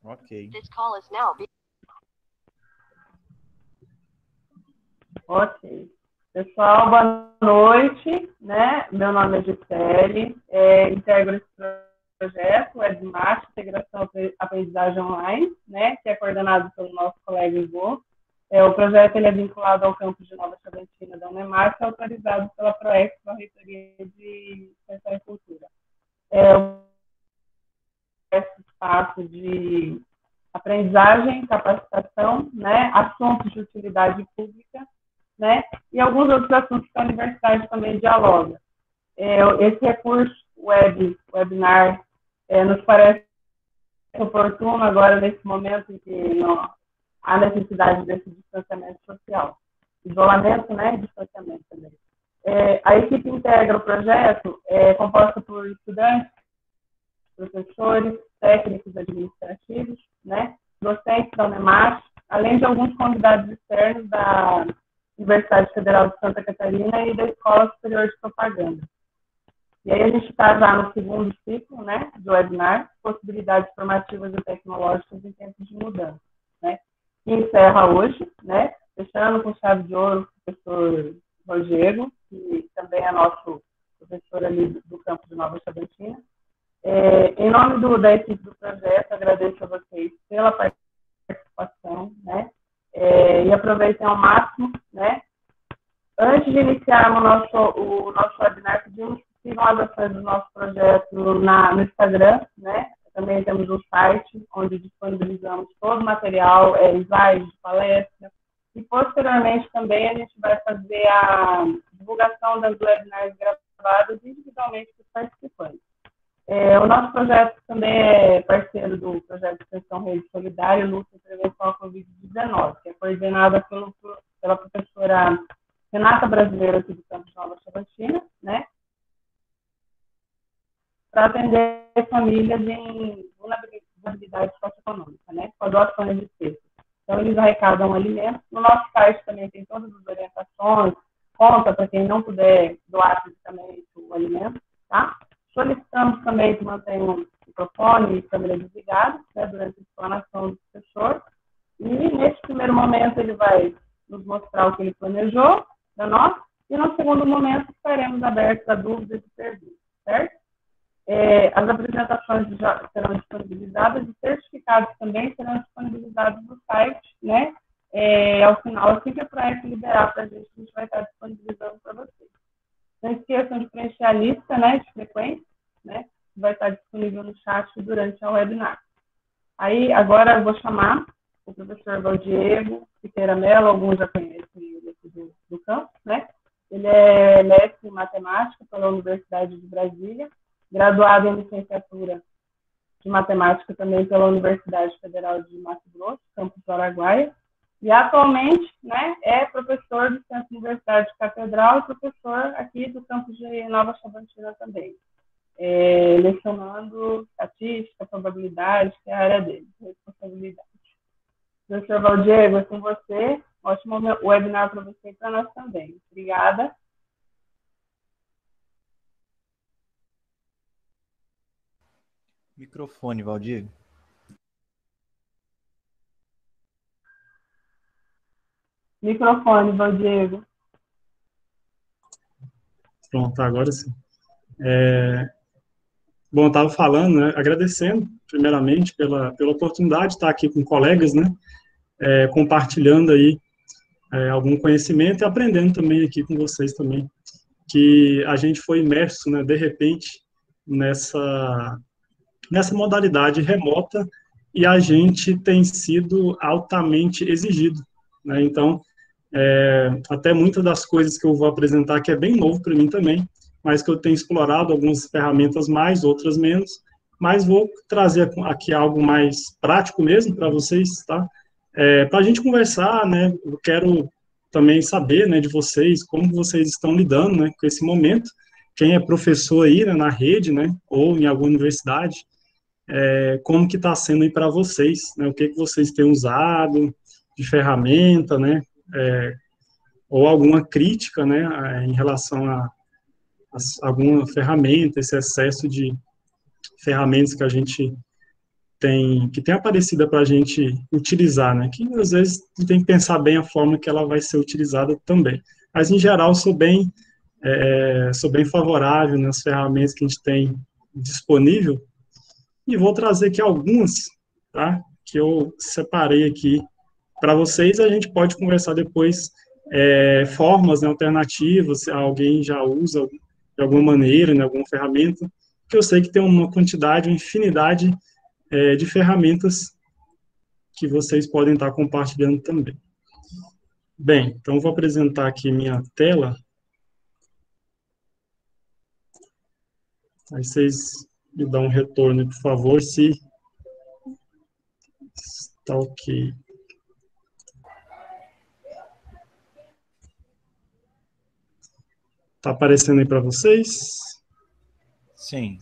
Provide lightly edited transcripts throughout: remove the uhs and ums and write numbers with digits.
Ok. Ok. Pessoal, boa noite, né? Meu nome é Gisele, integro esse projeto, Webmart, Integração Aprendizagem Online, né? Que é coordenado pelo nosso colega Ivo. O projeto ele é vinculado ao campus de Nova Chavantina da Unemar, que é autorizado pela PROEX, a Reitoria de Extensão e Cultura. Esse espaço de aprendizagem, capacitação, né? Assuntos de utilidade pública, né? E alguns outros assuntos que a universidade também dialoga. Esse recurso webinar, nos parece oportuno agora, nesse momento em que não há necessidade desse distanciamento social. Isolamento, né? E distanciamento também. A equipe integra o projeto, composta por estudantes, professores, técnicos administrativos, né? Docentes da Unemar, além de alguns convidados externos da Universidade Federal de Santa Catarina e da Escola Superior de Propaganda. E aí a gente está já no segundo ciclo, né, do webinar, possibilidades formativas e tecnológicas em tempos de mudança, né, que encerra hoje, né, fechando com chave de ouro o professor Rogério, que também é nosso professor ali do campus de Nova Chavantina. Em nome da equipe do projeto, agradeço a vocês pela participação, né, e aproveitem ao máximo, né. Antes de iniciarmos o nosso webinar, pedimos que sigam as ações do nosso projeto no Instagram, né? Também temos um site onde disponibilizamos todo o material, slides, palestras, e posteriormente também a gente vai fazer a divulgação das webinars gravadas individualmente para os participantes. O nosso projeto também é parceiro do projeto de extensão Rede Solidária Luta e Prevenção à Covid-19, que é coordenada pela professora Renata Brasileira, aqui do campus Nova Chavantina, né? Para atender famílias em vulnerabilidade socioeconômica, né? Com doações de cestas. Então, eles arrecadam alimentos. No nosso site também tem todas as orientações, conta para quem não puder doar fisicamente o alimento, tá? Solicitamos também que mantenham o microfone e câmera desligados, né, durante a explanação do professor. E, nesse primeiro momento, ele vai nos mostrar o que ele planejou da nós, e no segundo momento estaremos abertos a dúvidas e perguntas, certo? As apresentações já serão disponibilizadas e certificados também serão disponibilizados no site, né? Ao final, assim que a PROEC liberar para a gente vai estar disponibilizando para vocês. Não esqueçam de preencher a lista, né, de frequência, né? Que vai estar disponível no chat durante a webinar. Aí, agora eu vou chamar o professor Valdiego Siqueira Mello, alguns já conhecem ele aqui do campus, né? Ele é mestre em matemática pela Universidade de Brasília, graduado em licenciatura de matemática também pela Universidade Federal de Mato Grosso, campus do Araguaia, e atualmente, né, é professor do Centro Universidade Catedral e professor aqui do campus de Nova Chavantina também, lecionando estatística, probabilidade, que é a área dele, responsabilidade. Professor Valdiego, é com você. Ótimo webinar para você e para nós também. Obrigada. Microfone, Valdir. Microfone, Valdiego. Pronto, agora sim. Bom, eu estava falando, né, agradecendo, primeiramente, pela oportunidade de estar aqui com colegas, né, compartilhando aí algum conhecimento e aprendendo também aqui com vocês também, que a gente foi imerso, né, de repente, nessa modalidade remota e a gente tem sido altamente exigido, né, então, até muitas das coisas que eu vou apresentar que é bem novo para mim também, mas que eu tenho explorado algumas ferramentas mais, outras menos, mas vou trazer aqui algo mais prático mesmo para vocês, tá? Para a gente conversar, né, eu quero também saber, né, de vocês, como vocês estão lidando, né, com esse momento, quem é professor aí, né, na rede, né, ou em alguma universidade, como que está sendo aí para vocês, né, o que vocês têm usado de ferramenta, né, ou alguma crítica, né, em relação a alguma ferramenta, esse excesso de ferramentas que a gente que tem aparecido para a gente utilizar, né? Que às vezes tem que pensar bem a forma que ela vai ser utilizada também. Mas, em geral, sou bem favorável nas ferramentas que a gente tem disponível, e vou trazer aqui algumas, tá? Que eu separei aqui para vocês. A gente pode conversar depois formas, né, alternativas, se alguém já usa de alguma maneira, né, alguma ferramenta, que eu sei que tem uma quantidade, uma infinidade de ferramentas que vocês podem estar compartilhando também. Bem, então vou apresentar aqui minha tela. Aí vocês me dão um retorno, por favor, se está ok. Está aparecendo aí para vocês? Sim.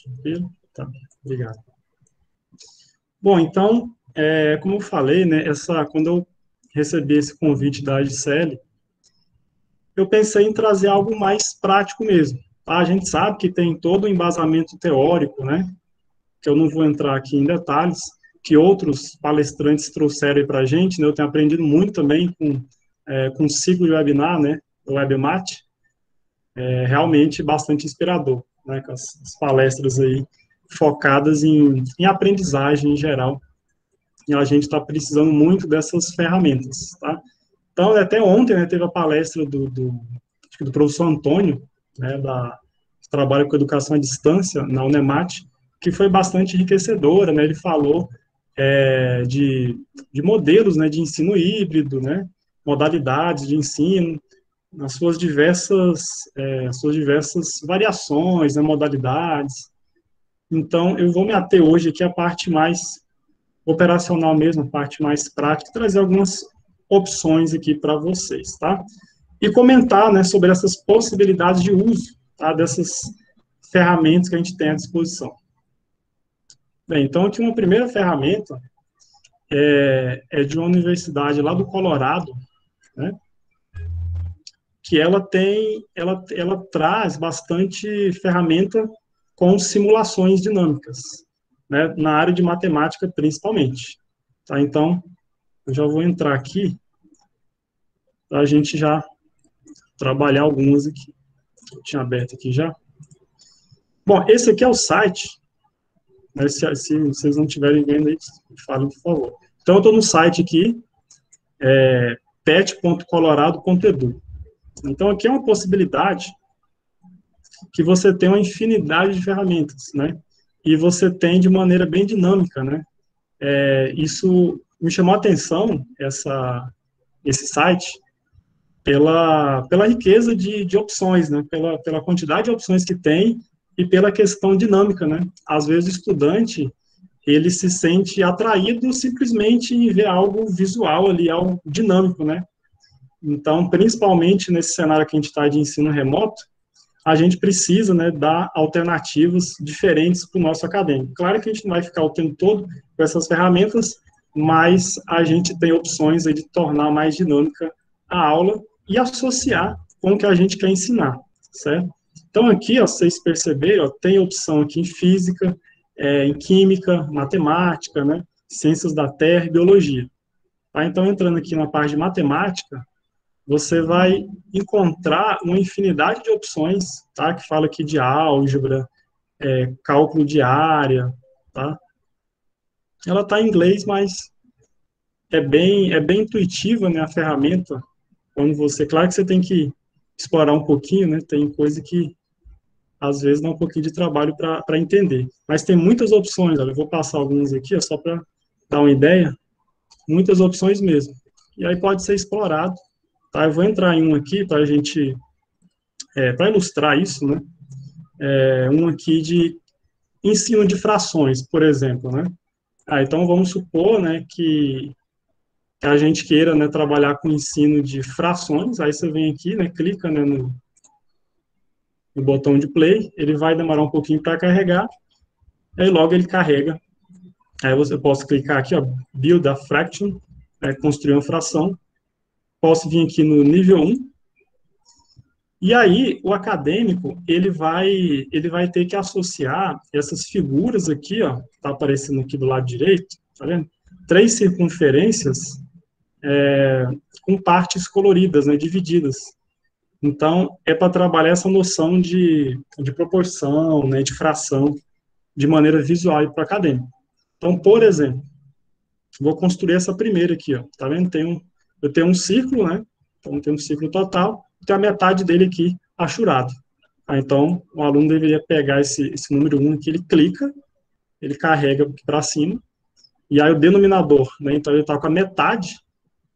Tranquilo? Tá, obrigado. Bom, então, como eu falei, né, quando eu recebi esse convite da AGCL, eu pensei em trazer algo mais prático mesmo. Tá? A gente sabe que tem todo o embasamento teórico, né, que eu não vou entrar aqui em detalhes, que outros palestrantes trouxeram para a gente, né, eu tenho aprendido muito também com o ciclo de webinar, né, o WebMat, realmente bastante inspirador, né, com as palestras aí focadas em aprendizagem em geral, e a gente está precisando muito dessas ferramentas, tá? Então, até ontem, né, teve a palestra do professor Antônio, né, que trabalha com educação à distância na Unemat, que foi bastante enriquecedora, né, ele falou de modelos, né, de ensino híbrido, né, modalidades de ensino, nas suas diversas variações, né, modalidades. Então, eu vou me ater hoje aqui à parte mais operacional mesmo, a parte mais prática, e trazer algumas opções aqui para vocês, tá? E comentar, né, sobre essas possibilidades de uso, tá, dessas ferramentas que a gente tem à disposição. Bem, então, aqui uma primeira ferramenta é de uma universidade lá do Colorado, né, que ela traz bastante ferramenta com simulações dinâmicas, né, na área de matemática principalmente. Tá? Então, eu já vou entrar aqui para a gente já trabalhar algumas aqui. Eu tinha aberto aqui já. Bom, esse aqui é o site, né, se vocês não estiverem vendo aí, falem, por favor. Então, eu estou no site aqui, pet.colorado.edu. Então, aqui é uma possibilidade que você tem uma infinidade de ferramentas, né? E você tem de maneira bem dinâmica, né? Isso me chamou a atenção, esse site, pela riqueza de opções, né? Pela quantidade de opções que tem e pela questão dinâmica, né? Às vezes o estudante, ele se sente atraído simplesmente em ver algo visual ali, algo dinâmico, né? Então, principalmente nesse cenário que a gente está de ensino remoto, a gente precisa, né, dar alternativas diferentes para o nosso acadêmico. Claro que a gente não vai ficar o tempo todo com essas ferramentas, mas a gente tem opções aí de tornar mais dinâmica a aula e associar com o que a gente quer ensinar, certo? Então, aqui, ó, vocês perceberam, ó, tem opção aqui em física, em química, matemática, né, ciências da terra e biologia. Tá? Então, entrando aqui na parte de matemática, você vai encontrar uma infinidade de opções, tá? Que fala aqui de álgebra, cálculo de área, tá? Ela está em inglês, mas é bem intuitiva, né, a ferramenta. Quando claro que você tem que explorar um pouquinho, né? Tem coisa que às vezes dá um pouquinho de trabalho para entender. Mas tem muitas opções, olha, eu vou passar algumas aqui, ó, só para dar uma ideia. Muitas opções mesmo. E aí pode ser explorado. Tá, eu vou entrar em um aqui para a gente, para ilustrar isso, né? Um aqui de ensino de frações, por exemplo, né? Então vamos supor, né, que a gente queira, né, trabalhar com ensino de frações. Aí você vem aqui, né, clica, né, no botão de play, ele vai demorar um pouquinho para carregar, aí logo ele carrega. Aí eu posso clicar aqui, ó, build a fraction, construir uma fração. Posso vir aqui no nível 1, E aí, o acadêmico, ele vai ter que associar essas figuras aqui, ó, que está aparecendo aqui do lado direito, tá vendo? 3 circunferências com partes coloridas, né, divididas. Então, é para trabalhar essa noção de proporção, né, de fração, de maneira visual para o acadêmico. Então, por exemplo, vou construir essa primeira aqui, ó, tá vendo? Eu tenho um círculo, né? Então, tem um círculo total, tem a metade dele aqui achurado. Então, o aluno deveria pegar esse número 1 aqui, ele clica, ele carrega para cima, e aí o denominador, né? Então, ele está com a metade,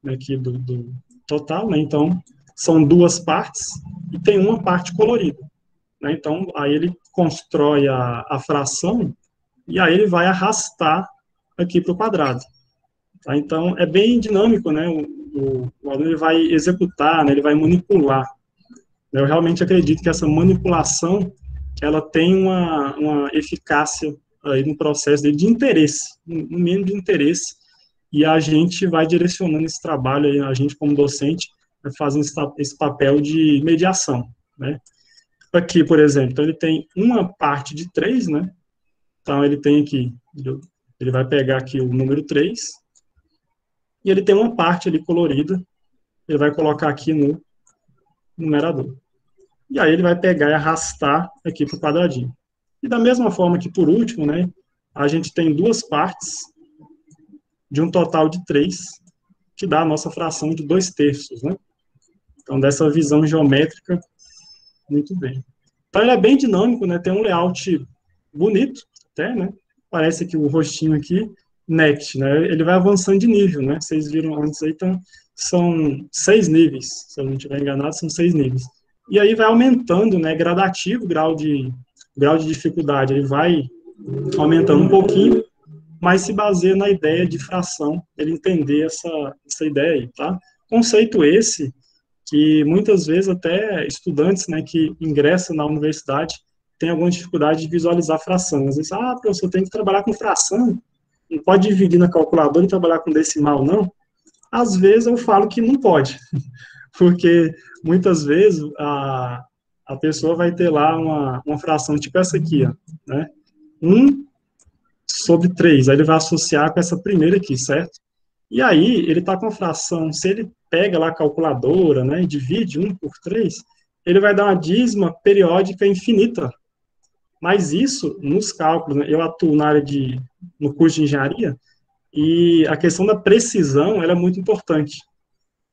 né, aqui do total, né? Então, são 2 partes e tem uma parte colorida, né? Então, aí ele constrói a fração e aí ele vai arrastar aqui para o quadrado. Tá? Então, é bem dinâmico, né? O aluno ele vai executar, né? Ele vai manipular. Eu realmente acredito que essa manipulação, ela tem uma eficácia aí no processo de interesse, no mínimo de interesse, e a gente vai direcionando esse trabalho, aí, a gente como docente, vai fazendo esse papel de mediação, né? Aqui, por exemplo, então ele tem uma parte de 3, né? Então ele tem aqui, ele vai pegar aqui o número 3, e ele tem uma parte ali colorida, ele vai colocar aqui no numerador. E aí ele vai pegar e arrastar aqui para o quadradinho. E da mesma forma que, por último, né, a gente tem 2 partes de um total de 3, que dá a nossa fração de 2/3, né? Então, dessa visão geométrica, muito bem. Então, ele é bem dinâmico, né? Tem um layout bonito, até, né? Parece que o rostinho aqui, next, né? Ele vai avançando de nível, né? Vocês viram antes aí, então, são 6 níveis, se eu não estiver enganado, são 6 níveis. E aí vai aumentando, né? Gradativo, grau de dificuldade, ele vai aumentando um pouquinho, mas se baseia na ideia de fração, ele entender essa ideia aí, tá? Conceito esse que muitas vezes até estudantes, né, que ingressam na universidade têm alguma dificuldade de visualizar fração. Às vezes, professor, tem que trabalhar com fração, não pode dividir na calculadora e trabalhar com decimal, não. Às vezes eu falo que não pode, porque muitas vezes a pessoa vai ter lá uma fração tipo essa aqui, ó, né? 1/3, aí ele vai associar com essa primeira aqui, certo? E aí, ele está com a fração, se ele pega lá a calculadora, né, e divide 1/3, ele vai dar uma dízima periódica infinita. Mas isso, nos cálculos, né, eu atuo no curso de engenharia, e a questão da precisão, ela é muito importante,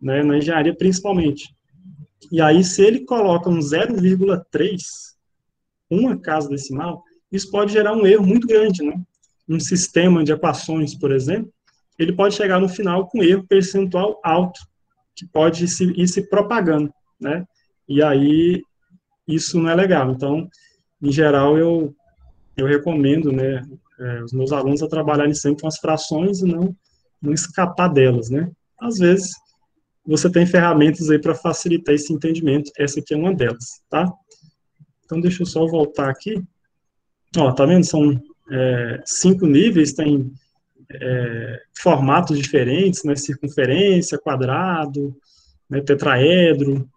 né, na engenharia principalmente. E aí, se ele coloca um 0,3, uma casa decimal, isso pode gerar um erro muito grande, né? Um sistema de equações, por exemplo, ele pode chegar no final com erro percentual alto, que pode ir se propagando, né? E aí, isso não é legal. Então, em geral, eu recomendo, né, os meus alunos a trabalharem sempre com as frações e não escapar delas, né? Às vezes, você tem ferramentas aí para facilitar esse entendimento. Essa aqui é uma delas, tá? Então, deixa eu só voltar aqui. Ó, tá vendo? São 5 níveis, tem formatos diferentes, né? Circunferência, quadrado, né? Tetraedro.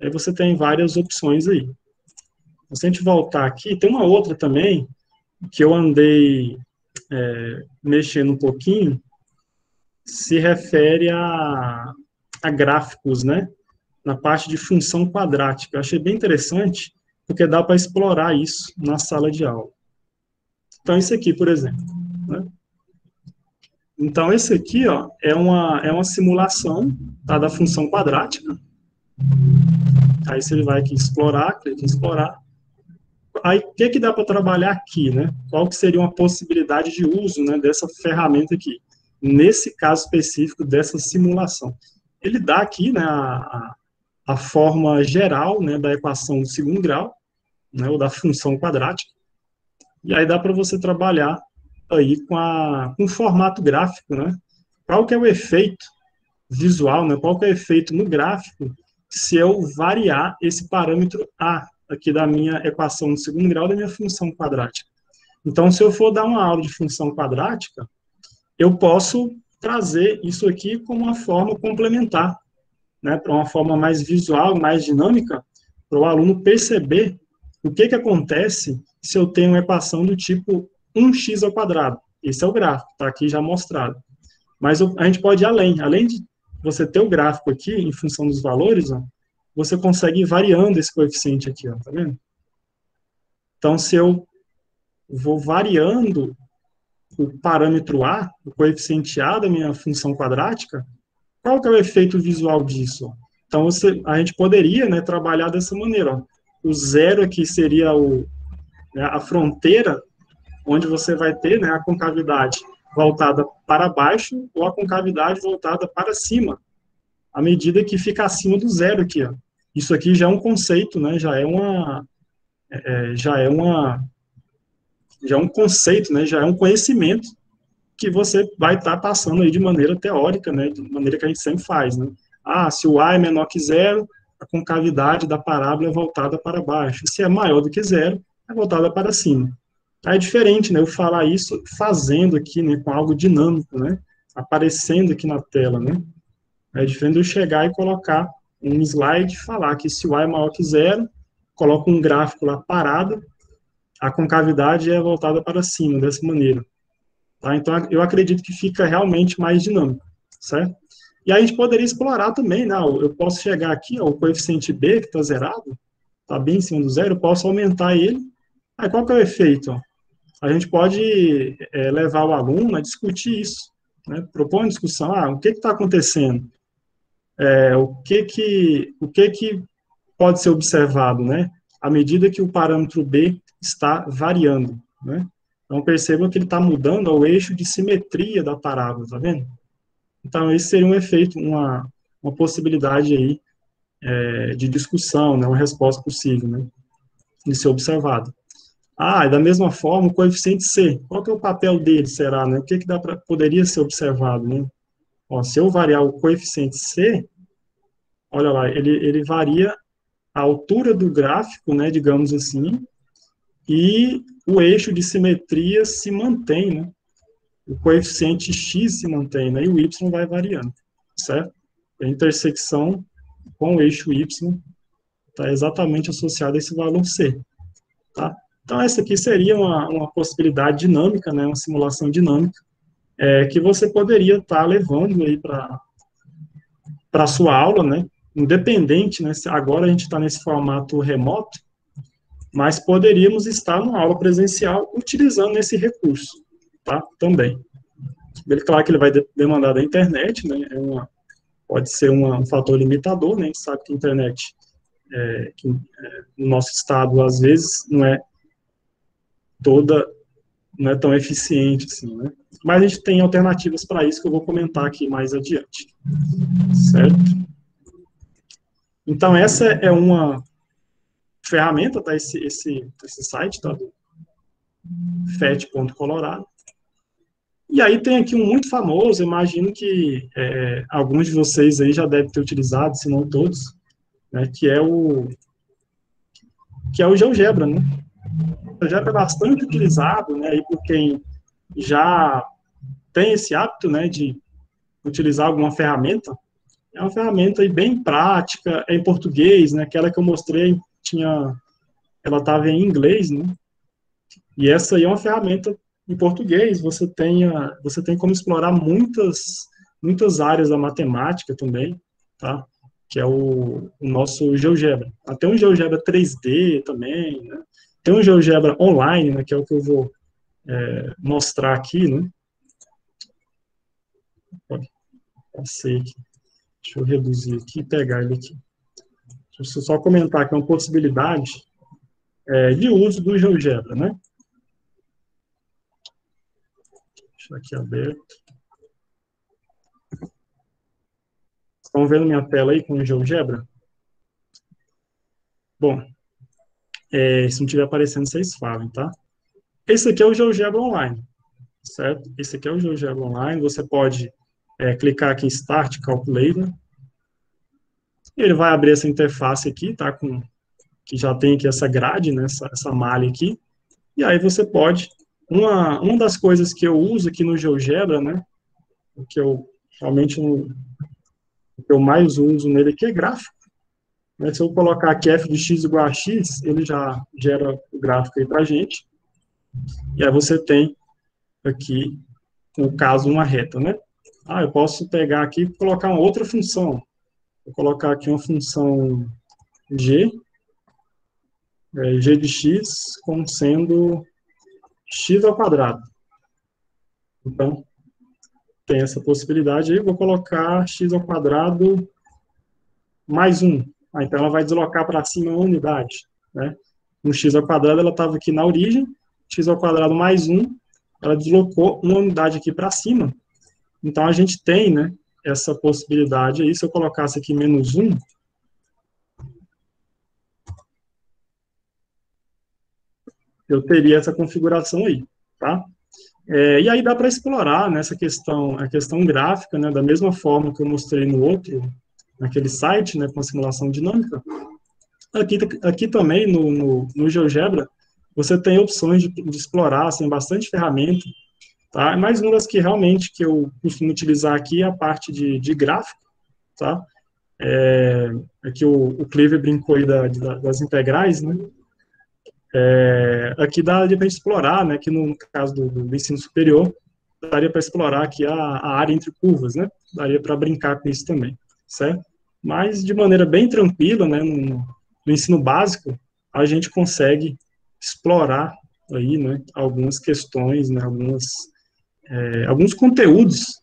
Aí você tem várias opções aí. Se a gente voltar aqui, tem uma outra também, que eu andei mexendo um pouquinho, se refere a gráficos, né? Na parte de função quadrática. Eu achei bem interessante, porque dá para explorar isso na sala de aula. Então, isso aqui, por exemplo, né? Então, esse aqui, ó, é uma simulação, tá, da função quadrática. Aí você vai aqui explorar, clica em explorar. Aí, o que dá para trabalhar aqui, né? Qual que seria uma possibilidade de uso, né, dessa ferramenta aqui? Nesse caso específico dessa simulação. Ele dá aqui, né, a forma geral, né, da equação do segundo grau, né, ou da função quadrática. E aí dá para você trabalhar aí com o formato gráfico, né? Qual que é o efeito visual, né? Qual que é o efeito no gráfico se eu variar esse parâmetro A aqui da minha equação do segundo grau da minha função quadrática. Então, se eu for dar uma aula de função quadrática, eu posso trazer isso aqui como uma forma complementar, né? Para uma forma mais visual, mais dinâmica, para o aluno perceber o que acontece se eu tenho uma equação do tipo 1x². Esse é o gráfico, está aqui já mostrado. Mas a gente pode ir além. Além de você ter o gráfico aqui, em função dos valores, ó, você consegue ir variando esse coeficiente aqui, ó, tá vendo? Então, se eu vou variando o parâmetro A, o coeficiente A da minha função quadrática, qual que é o efeito visual disso? Então, a gente poderia, né, trabalhar dessa maneira. Ó. O zero aqui seria né, a fronteira onde você vai ter, né, a concavidade voltada para baixo ou a concavidade voltada para cima, à medida que fica acima do zero aqui. Ó. Isso aqui já é um conceito, né, já é um conceito, né, já é um conhecimento que você vai estar passando aí de maneira teórica, né, de maneira que a gente sempre faz, né. Se o A é menor que zero, a concavidade da parábola é voltada para baixo. Se é maior do que zero, é voltada para cima. É diferente, né, eu falar isso fazendo aqui, né, com algo dinâmico, né, aparecendo aqui na tela, né. É diferente de eu chegar e colocar um slide e falar que se o A é maior que zero, coloco um gráfico lá parado, a concavidade é voltada para cima, dessa maneira. Tá? Então, eu acredito que fica realmente mais dinâmico, certo? E aí a gente poderia explorar também, né? Eu posso chegar aqui, ó, o coeficiente B, que está zerado, está bem em cima do zero, eu posso aumentar ele. Aí qual que é o efeito? Ó? A gente pode levar o aluno a discutir isso, né? Propor uma discussão, o que está acontecendo? O que pode ser observado, né? À medida que o parâmetro B está variando, né? Então, percebam que ele está mudando o eixo de simetria da parábola, tá vendo? Então, esse seria um efeito, uma possibilidade aí de discussão, né? Uma resposta possível, né? De ser observado. E da mesma forma, o coeficiente C, qual que é o papel dele, será, né? O que poderia ser observado, né? Ó, se eu variar o coeficiente C, olha lá, ele varia a altura do gráfico, né, digamos assim, e o eixo de simetria se mantém, né? O coeficiente x se mantém, né? E o y vai variando, certo? A intersecção com o eixo y está exatamente associada a esse valor c, tá? Então, essa aqui seria uma possibilidade dinâmica, né? Uma simulação dinâmica, que você poderia estar levando aí para a sua aula, né? Independente, né? Agora a gente está nesse formato remoto, mas poderíamos estar numa aula presencial utilizando esse recurso, tá? Também. Claro que ele vai demandar da internet, né? Pode ser um fator limitador, né? A gente sabe que a internet, no nosso estado, às vezes, não é tão eficiente assim, né? Mas a gente tem alternativas para isso que eu vou comentar aqui mais adiante, certo? Então, essa é uma ferramenta, tá? Esse site, tá? Do fet.colorado. E aí tem aqui um muito famoso, imagino que alguns de vocês aí já devem ter utilizado, se não todos, né? Que é o GeoGebra, né? O GeoGebra é bastante utilizado, né? Aí por quem já tem esse hábito, né? De utilizar alguma ferramenta. É uma ferramenta aí bem prática, é em português, né? Aquela que eu mostrei ela estava em inglês, né? E essa aí é uma ferramenta em português, você tem como explorar muitas áreas da matemática também, tá? Que é o nosso GeoGebra. Até um GeoGebra 3D também, né? Tem um GeoGebra online, né? Que é o que eu vou mostrar aqui, né? Passei aqui. Deixa eu reduzir aqui e pegar ele aqui. Deixa eu só comentar que é uma possibilidade de uso do GeoGebra, né? Deixa eu aqui aberto. Estão vendo minha tela aí com o GeoGebra? Bom, se não estiver aparecendo, vocês falam, tá? Esse aqui é o GeoGebra Online, certo? Esse aqui é o GeoGebra Online. Você pode clicar aqui em Start Calculator. Ele vai abrir essa interface aqui, tá? Que já tem aqui essa grade, né? Essa malha aqui. E aí você pode... Uma das coisas que eu uso aqui no GeoGebra, né? O que eu realmente... O que eu mais uso nele aqui é gráfico. Né? Se eu colocar aqui f de x igual a x, ele já gera o gráfico aí para a gente. E aí você tem aqui, no caso, uma reta, né? Ah, eu posso pegar aqui e colocar uma outra função. Vou colocar aqui uma função g, g de x, como sendo x ao quadrado. Então, tem essa possibilidade aí. Vou colocar x ao quadrado mais 1. Então, ela vai deslocar para cima uma unidade, né? No x ao quadrado, ela estava aqui na origem. X ao quadrado mais 1, ela deslocou uma unidade aqui para cima. Então, a gente tem, né, essa possibilidade aí. Se eu colocasse aqui menos 1, eu teria essa configuração aí, tá? E aí dá para explorar nessa questão, a questão gráfica, né, da mesma forma que eu mostrei no outro, naquele site, né, com a simulação dinâmica. Aqui também, no GeoGebra, você tem opções de explorar, assim, bastante ferramenta, tá? Mas uma das que realmente que eu costumo utilizar aqui é a parte de gráfico, tá? Aqui o Cleaver brincou aí das integrais, né? Aqui dá para explorar, né? Aqui no caso do ensino superior, daria para explorar aqui a área entre curvas, né? Daria para brincar com isso também, certo? Mas de maneira bem tranquila, né? No ensino básico, a gente consegue explorar aí, né? Algumas questões, né? Alguns conteúdos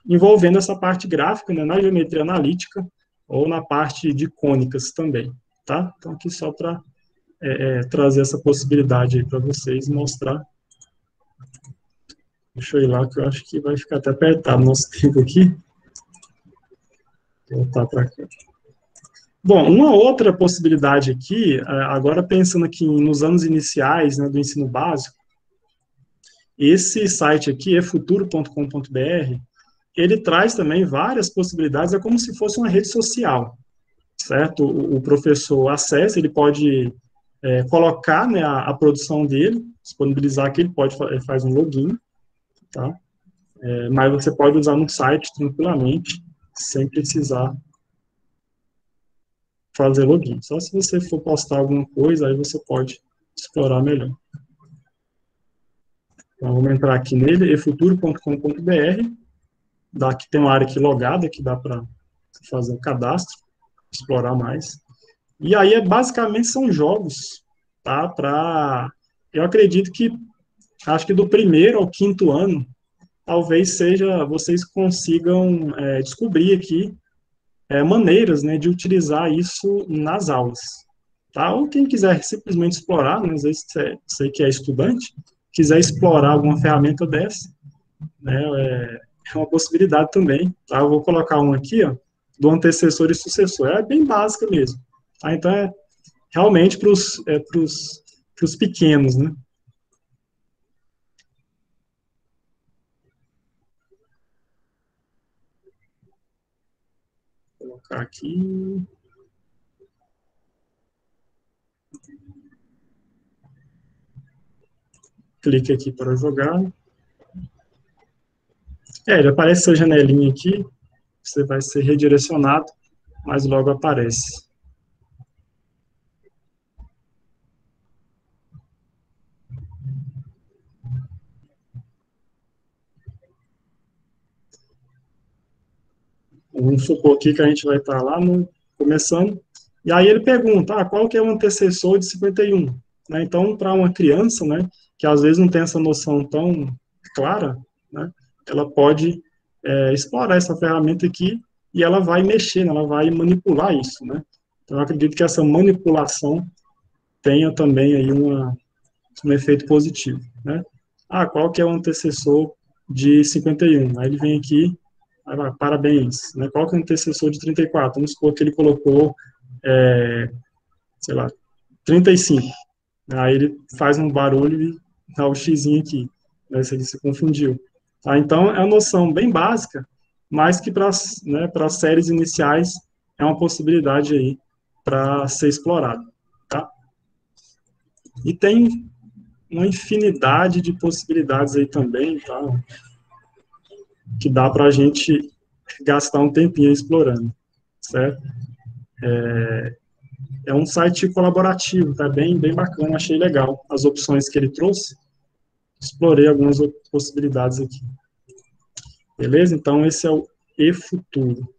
envolvendo essa parte gráfica, né? Na geometria analítica ou na parte de cônicas também, tá? Então aqui só para trazer essa possibilidade aí para vocês e mostrar. Deixa eu ir lá, que eu acho que vai ficar até apertado o nosso tempo aqui. Vou voltar para cá. Bom, uma outra possibilidade aqui, agora pensando aqui nos anos iniciais, né, do ensino básico, esse site aqui, efuturo.com.br, ele traz também várias possibilidades, é como se fosse uma rede social, certo? O professor acessa, ele pode colocar, né, a produção dele, disponibilizar aqui, ele faz um login, tá? Mas você pode usar no site tranquilamente, sem precisar fazer login. Só se você for postar alguma coisa, aí você pode explorar melhor. Então, vamos entrar aqui nele, efuturo.com.br, aqui tem uma área aqui logada, que dá para fazer um cadastro, explorar mais. E aí, basicamente, são jogos, tá? Eu acredito que, acho que do primeiro ao quinto ano, talvez vocês consigam descobrir aqui maneiras, né, de utilizar isso nas aulas, tá? Ou quem quiser simplesmente explorar, né, às vezes você que é estudante, quiser explorar alguma ferramenta dessa, né, é uma possibilidade também, tá? Eu vou colocar um aqui, ó, do antecessor e sucessor, é bem básica mesmo, tá? Então, realmente para os pequenos, né? Vou colocar aqui. Clique aqui para jogar. Ele aparece essa janelinha aqui, você vai ser redirecionado, mas logo aparece. Vamos supor aqui que a gente vai estar lá começando, e aí ele pergunta, qual que é o antecessor de 51? Né? Então, para uma criança, né, que às vezes não tem essa noção tão clara, né, ela pode explorar essa ferramenta aqui e ela vai mexer, né, ela vai manipular isso, né? Então, eu acredito que essa manipulação tenha também aí um efeito positivo, né? Qual que é o antecessor de 51? Aí ele vem aqui, parabéns, né? Qual que é o antecessor de 34? Vamos supor que ele colocou, sei lá, 35. Aí ele faz um barulho e dá o xizinho aqui, né, se ele se confundiu. Tá? Então, é uma noção bem básica, mas que para as séries iniciais é uma possibilidade aí para ser explorado. Tá? E tem uma infinidade de possibilidades aí também, tá? Que dá para a gente gastar um tempinho explorando, certo? É um site colaborativo, tá bem bacana, achei legal as opções que ele trouxe. Explorei algumas possibilidades aqui. Beleza? Então, esse é o eFuturo.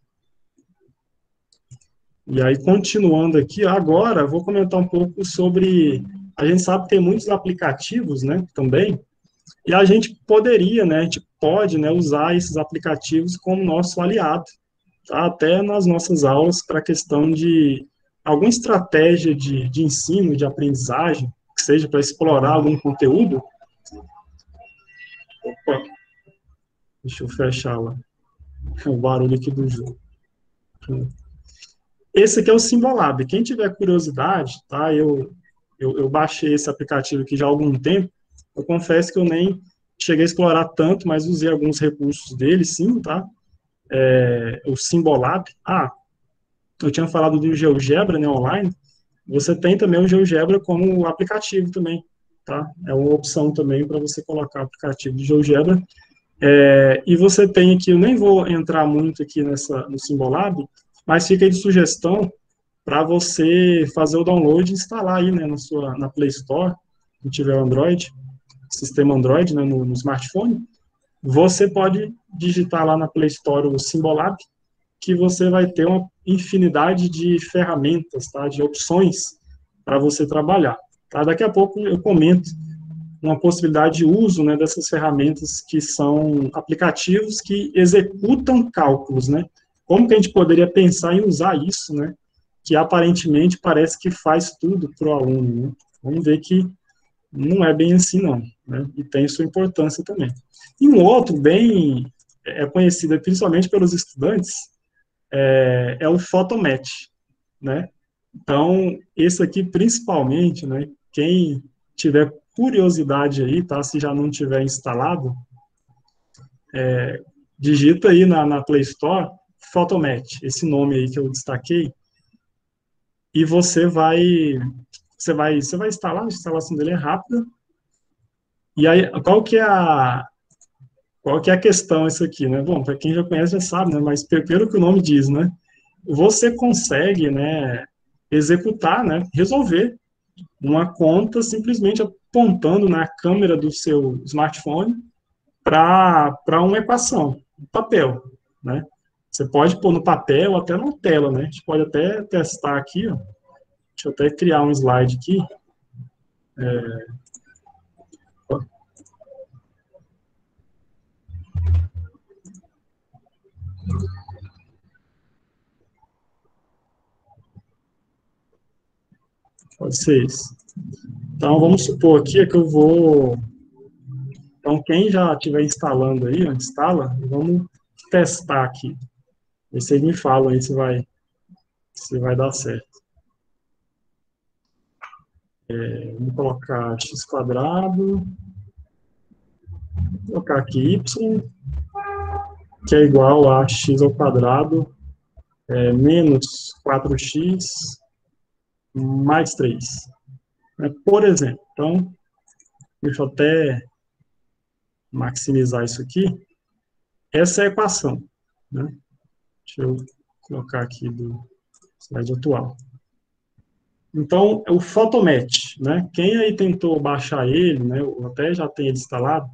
E aí, continuando aqui, agora vou comentar um pouco sobre... A gente sabe que tem muitos aplicativos, né, também, e a gente poderia, né, a gente pode, né, usar esses aplicativos como nosso aliado, tá? Até nas nossas aulas, para a questão de alguma estratégia de ensino, de aprendizagem, que seja para explorar algum conteúdo. Opa, deixa eu fechar lá. É o barulho aqui do jogo. Esse aqui é o Symbolab. Quem tiver curiosidade, tá? Eu baixei esse aplicativo aqui já há algum tempo. Eu confesso que eu nem cheguei a explorar tanto, mas usei alguns recursos dele, sim, tá? O Symbolab. Ah, eu tinha falado do GeoGebra, né, online. Você tem também o GeoGebra como aplicativo também, tá? É uma opção também para você colocar o aplicativo de GeoGebra. E você tem aqui, eu nem vou entrar muito aqui no Symbolab, mas fica aí de sugestão para você fazer o download e instalar aí, né, na Play Store, se tiver o Android, sistema Android, né, no smartphone. Você pode digitar lá na Play Store o Symbolab, que você vai ter uma infinidade de ferramentas, tá, de opções para você trabalhar. Tá? Daqui a pouco eu comento uma possibilidade de uso, né, dessas ferramentas que são aplicativos que executam cálculos, né? Como que a gente poderia pensar em usar isso, né? Que aparentemente parece que faz tudo para o aluno, né? Vamos ver que não é bem assim, não, né? E tem sua importância também. E um outro bem conhecido principalmente pelos estudantes é o Photomatch, né? Então, esse aqui principalmente, né? Quem tiver curiosidade aí, tá? Se já não tiver instalado, digita aí na Play Store Photomatch, esse nome aí que eu destaquei, e você vai instalar, a instalação dele é rápida. E aí, qual que é a questão isso aqui, né? Bom, para quem já conhece já sabe, né? Mas pelo que o nome diz, né? Você consegue, né, executar, né, resolver uma conta simplesmente apontando na câmera do seu smartphone para uma equação, papel, né? Você pode pôr no papel ou até na tela, né? A gente pode até testar aqui, ó. Deixa eu até criar um slide aqui. Pode ser isso. Então, vamos supor aqui que eu vou... Então, quem já estiver instalando aí, instala, vamos testar aqui. E vocês me falam aí se vai dar certo. Vamos colocar x², vou colocar aqui y, que é igual a x² menos 4x mais 3. Por exemplo, então, deixa eu até maximizar isso aqui. Essa é a equação, né? Deixa eu colocar aqui do slide atual. Então, é o Photomatch, né? Quem aí tentou baixar ele, né, ou até já tem ele instalado,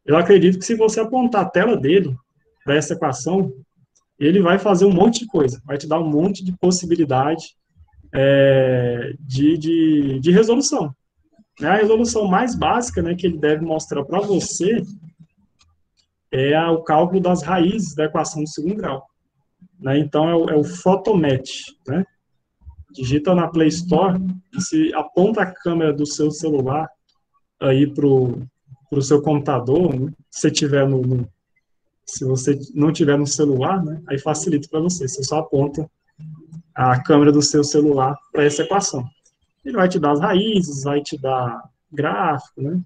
eu acredito que se você apontar a tela dele para essa equação, ele vai fazer um monte de coisa, vai te dar um monte de possibilidade de resolução. A resolução mais básica, né, que ele deve mostrar para você é o cálculo das raízes da equação do segundo grau. Né? Então, é o Photomatch, né? Digita na Play Store e se aponta a câmera do seu celular aí pro seu computador, né? Se você não tiver no celular, né? Aí facilita para você. Você só aponta a câmera do seu celular para essa equação. Ele vai te dar as raízes, vai te dar gráfico, né?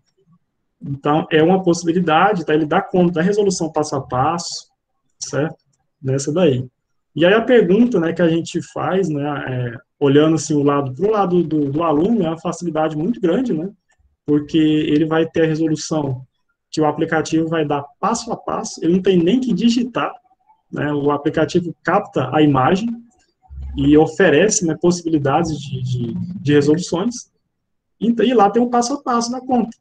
Então, é uma possibilidade, tá? Ele dá conta da resolução passo a passo, certo? Nessa daí. E aí a pergunta, né, que a gente faz, né, olhando assim pro lado do aluno, é uma facilidade muito grande, né, porque ele vai ter a resolução que o aplicativo vai dar passo a passo, ele não tem nem que digitar, né, o aplicativo capta a imagem, e oferece, né, possibilidades de resoluções, e lá tem um passo a passo na conta.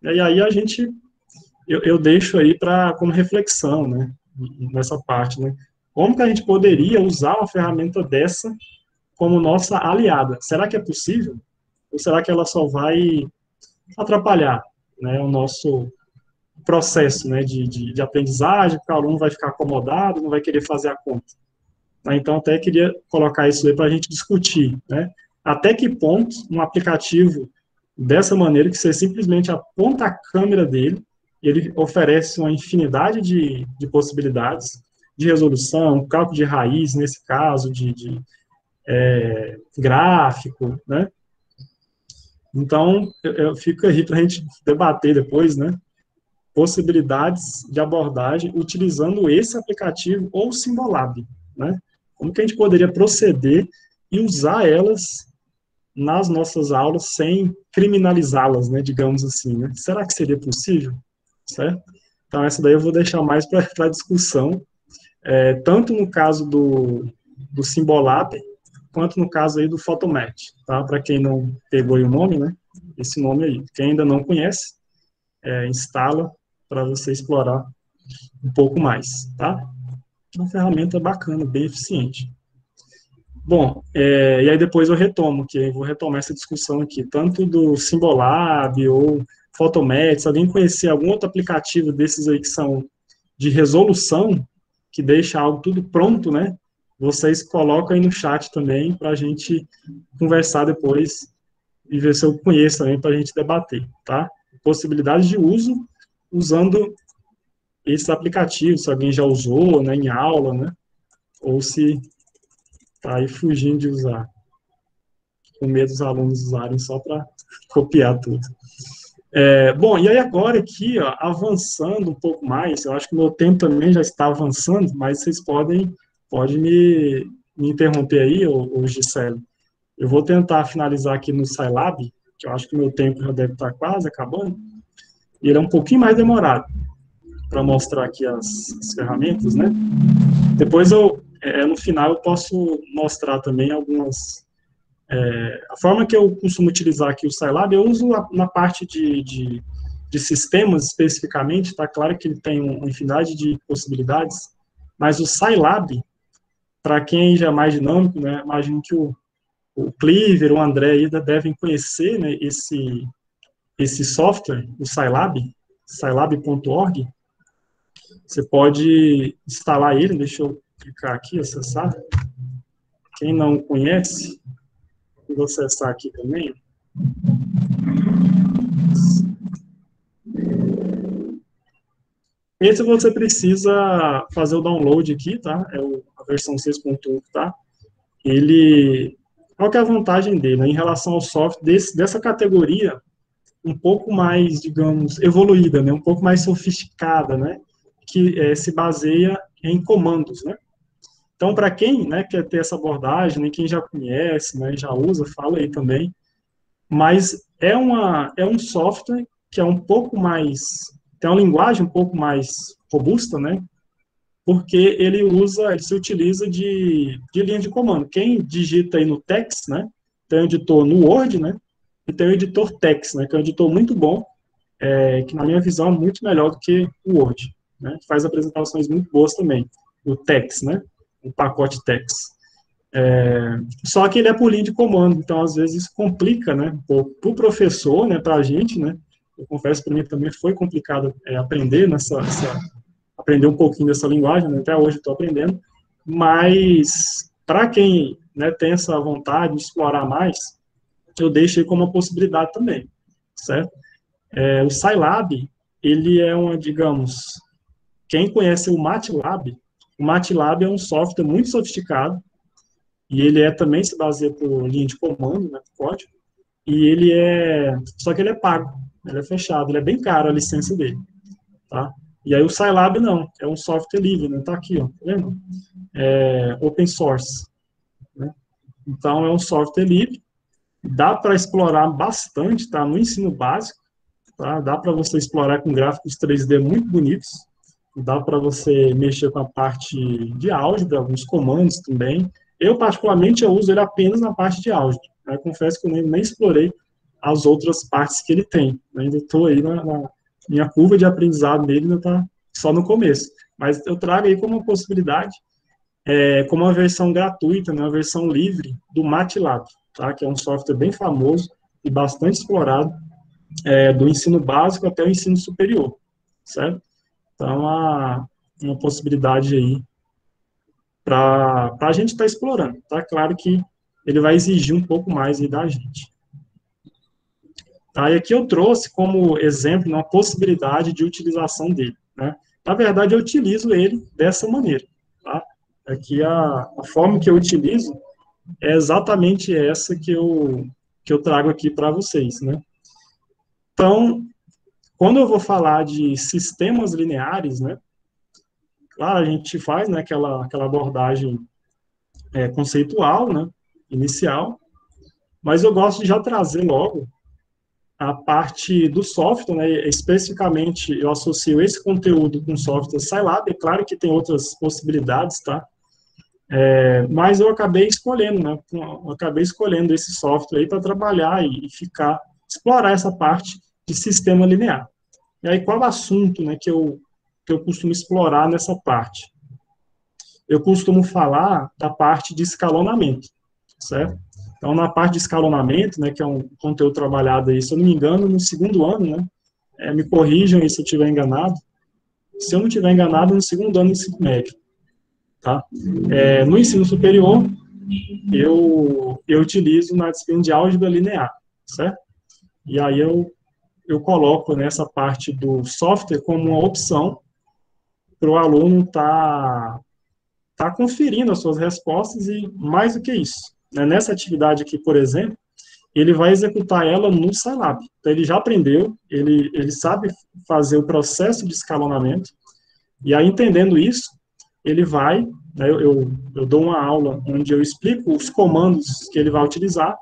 E aí eu deixo aí como reflexão, né, nessa parte, né, como que a gente poderia usar uma ferramenta dessa como nossa aliada? Será que é possível? Ou será que ela só vai atrapalhar, né, o nosso processo, né, de aprendizagem, porque o aluno vai ficar acomodado, não vai querer fazer a conta? Então, até queria colocar isso aí para a gente discutir, né? Até que ponto um aplicativo dessa maneira, que você simplesmente aponta a câmera dele, ele oferece uma infinidade de possibilidades de resolução, cálculo de raiz, nesse caso, gráfico, né? Então, eu fico aí para a gente debater depois, né? Possibilidades de abordagem utilizando esse aplicativo ou o Symbolab, né? Como que a gente poderia proceder e usar elas nas nossas aulas sem criminalizá-las, né, digamos assim, né? Será que seria possível? Certo? Então, essa daí eu vou deixar mais para discussão, tanto no caso do Symbolab, quanto no caso aí do Photomat, tá? Para quem não pegou aí o nome, né? Esse nome aí. Quem ainda não conhece, instala para você explorar um pouco mais, tá? Uma ferramenta bacana, bem eficiente. Bom, e aí depois eu retomo, que eu vou retomar essa discussão aqui, tanto do Symbolab ou Photomat, se alguém conhecer algum outro aplicativo desses aí que são de resolução, que deixa algo tudo pronto, né? Vocês colocam aí no chat também para a gente conversar depois e ver se eu conheço também para a gente debater, tá? Possibilidades de uso usando esses aplicativos, se alguém já usou, né, em aula, né? Ou se tá aí fugindo de usar, com medo dos alunos usarem só para copiar tudo. Bom, e aí agora aqui, ó, avançando um pouco mais, eu acho que o meu tempo também já está avançando, mas vocês podem me interromper aí, ô Gisele. Eu vou tentar finalizar aqui no Scilab, que eu acho que o meu tempo já deve estar quase acabando, e ele é um pouquinho mais demorado para mostrar aqui as ferramentas, né? Depois no final, eu posso mostrar também algumas. A forma que eu costumo utilizar aqui o Scilab, eu uso na parte de sistemas especificamente, tá claro que ele tem uma infinidade de possibilidades, mas o Scilab, para quem já é mais dinâmico, né, imagino que o Cleaver, o André ainda devem conhecer, né, esse software, o Scilab, scilab.org. Você pode instalar ele, deixa eu clicar aqui, acessar. Quem não conhece, vou acessar aqui também. Esse você precisa fazer o download aqui, tá? É a versão 6.1, tá? Qual que é a vantagem dele, né? Em relação ao software dessa categoria, um pouco mais, digamos, evoluída, né? Um pouco mais sofisticada, né? Que se baseia em comandos, né? Então, para quem, né, quer ter essa abordagem, né, quem já conhece, né, já usa, fala aí também, mas é um software que é um pouco mais, tem uma linguagem um pouco mais robusta, né, porque ele se utiliza de linha de comando. Quem digita aí no Tex, né, tem um editor no Word, né, e tem o editor Tex, né, que é um editor muito bom, que na minha visão é muito melhor do que o Word, né, que faz apresentações muito boas também, o Tex, né, o pacote Tex. Só que ele é por linha de comando, então às vezes isso complica, né, um pouco para o professor, né, para a gente, né, eu confesso para mim que também foi complicado aprender aprender um pouquinho dessa linguagem, né, até hoje estou aprendendo, mas para quem, né, tem essa vontade de explorar mais, eu deixo aí como uma possibilidade também, certo? O Scilab, ele é digamos, quem conhece o MATLAB é um software muito sofisticado, e ele também se baseia por linha de comando, né, código, e só que ele é pago, ele é fechado, ele é bem caro a licença dele, tá? E aí o Scilab não, é um software livre, né, tá aqui, ó, tá vendo? Open source, né? Então é um software livre, dá para explorar bastante, tá? No ensino básico, tá? Dá para você explorar com gráficos 3D muito bonitos, dá para você mexer com a parte de álgebra, alguns comandos também, Eu, particularmente, eu uso ele apenas na parte de álgebra. Né? Confesso que eu nem explorei as outras partes que ele tem. Eu ainda estou aí na minha curva de aprendizado dele, ainda está só no começo. Mas eu trago aí como uma possibilidade, como uma versão gratuita, né, uma versão livre do MATLAB, tá? Que é um software bem famoso e bastante explorado, do ensino básico até o ensino superior, certo? Então, uma possibilidade aí para a gente estar explorando. Tá claro que ele vai exigir um pouco mais aí da gente. Tá? E aqui eu trouxe como exemplo uma possibilidade de utilização dele. Né? Na verdade, eu utilizo ele dessa maneira. Tá? Aqui a forma que eu utilizo é exatamente essa que eu trago aqui para vocês. Né? Então, quando eu vou falar de sistemas lineares, né, claro, a gente faz, né, aquela abordagem conceitual, né, inicial, mas eu gosto de já trazer logo a parte do software, né, especificamente eu associo esse conteúdo com software Scilab, é claro que tem outras possibilidades, tá? Mas eu acabei escolhendo, né, esse software aí para trabalhar e explorar essa parte de sistema linear. E aí, qual o assunto, né, que eu costumo explorar nessa parte? Eu costumo falar da parte de escalonamento, certo? Então, na parte de escalonamento, né, que é um conteúdo trabalhado aí, se eu não me engano, no segundo ano, né, me corrijam aí se eu estiver enganado, se eu não estiver enganado, no segundo ano do ensino médio, tá? No ensino superior, eu utilizo na disciplina de álgebra linear, certo? E aí eu coloco nessa parte do software como uma opção para o aluno tá conferindo as suas respostas e mais do que isso. Né? Nessa atividade aqui, por exemplo, ele vai executar ela no Scilab. Então, ele já aprendeu, ele sabe fazer o processo de escalonamento, e aí, entendendo isso, ele vai, né, eu dou uma aula onde eu explico os comandos que ele vai utilizar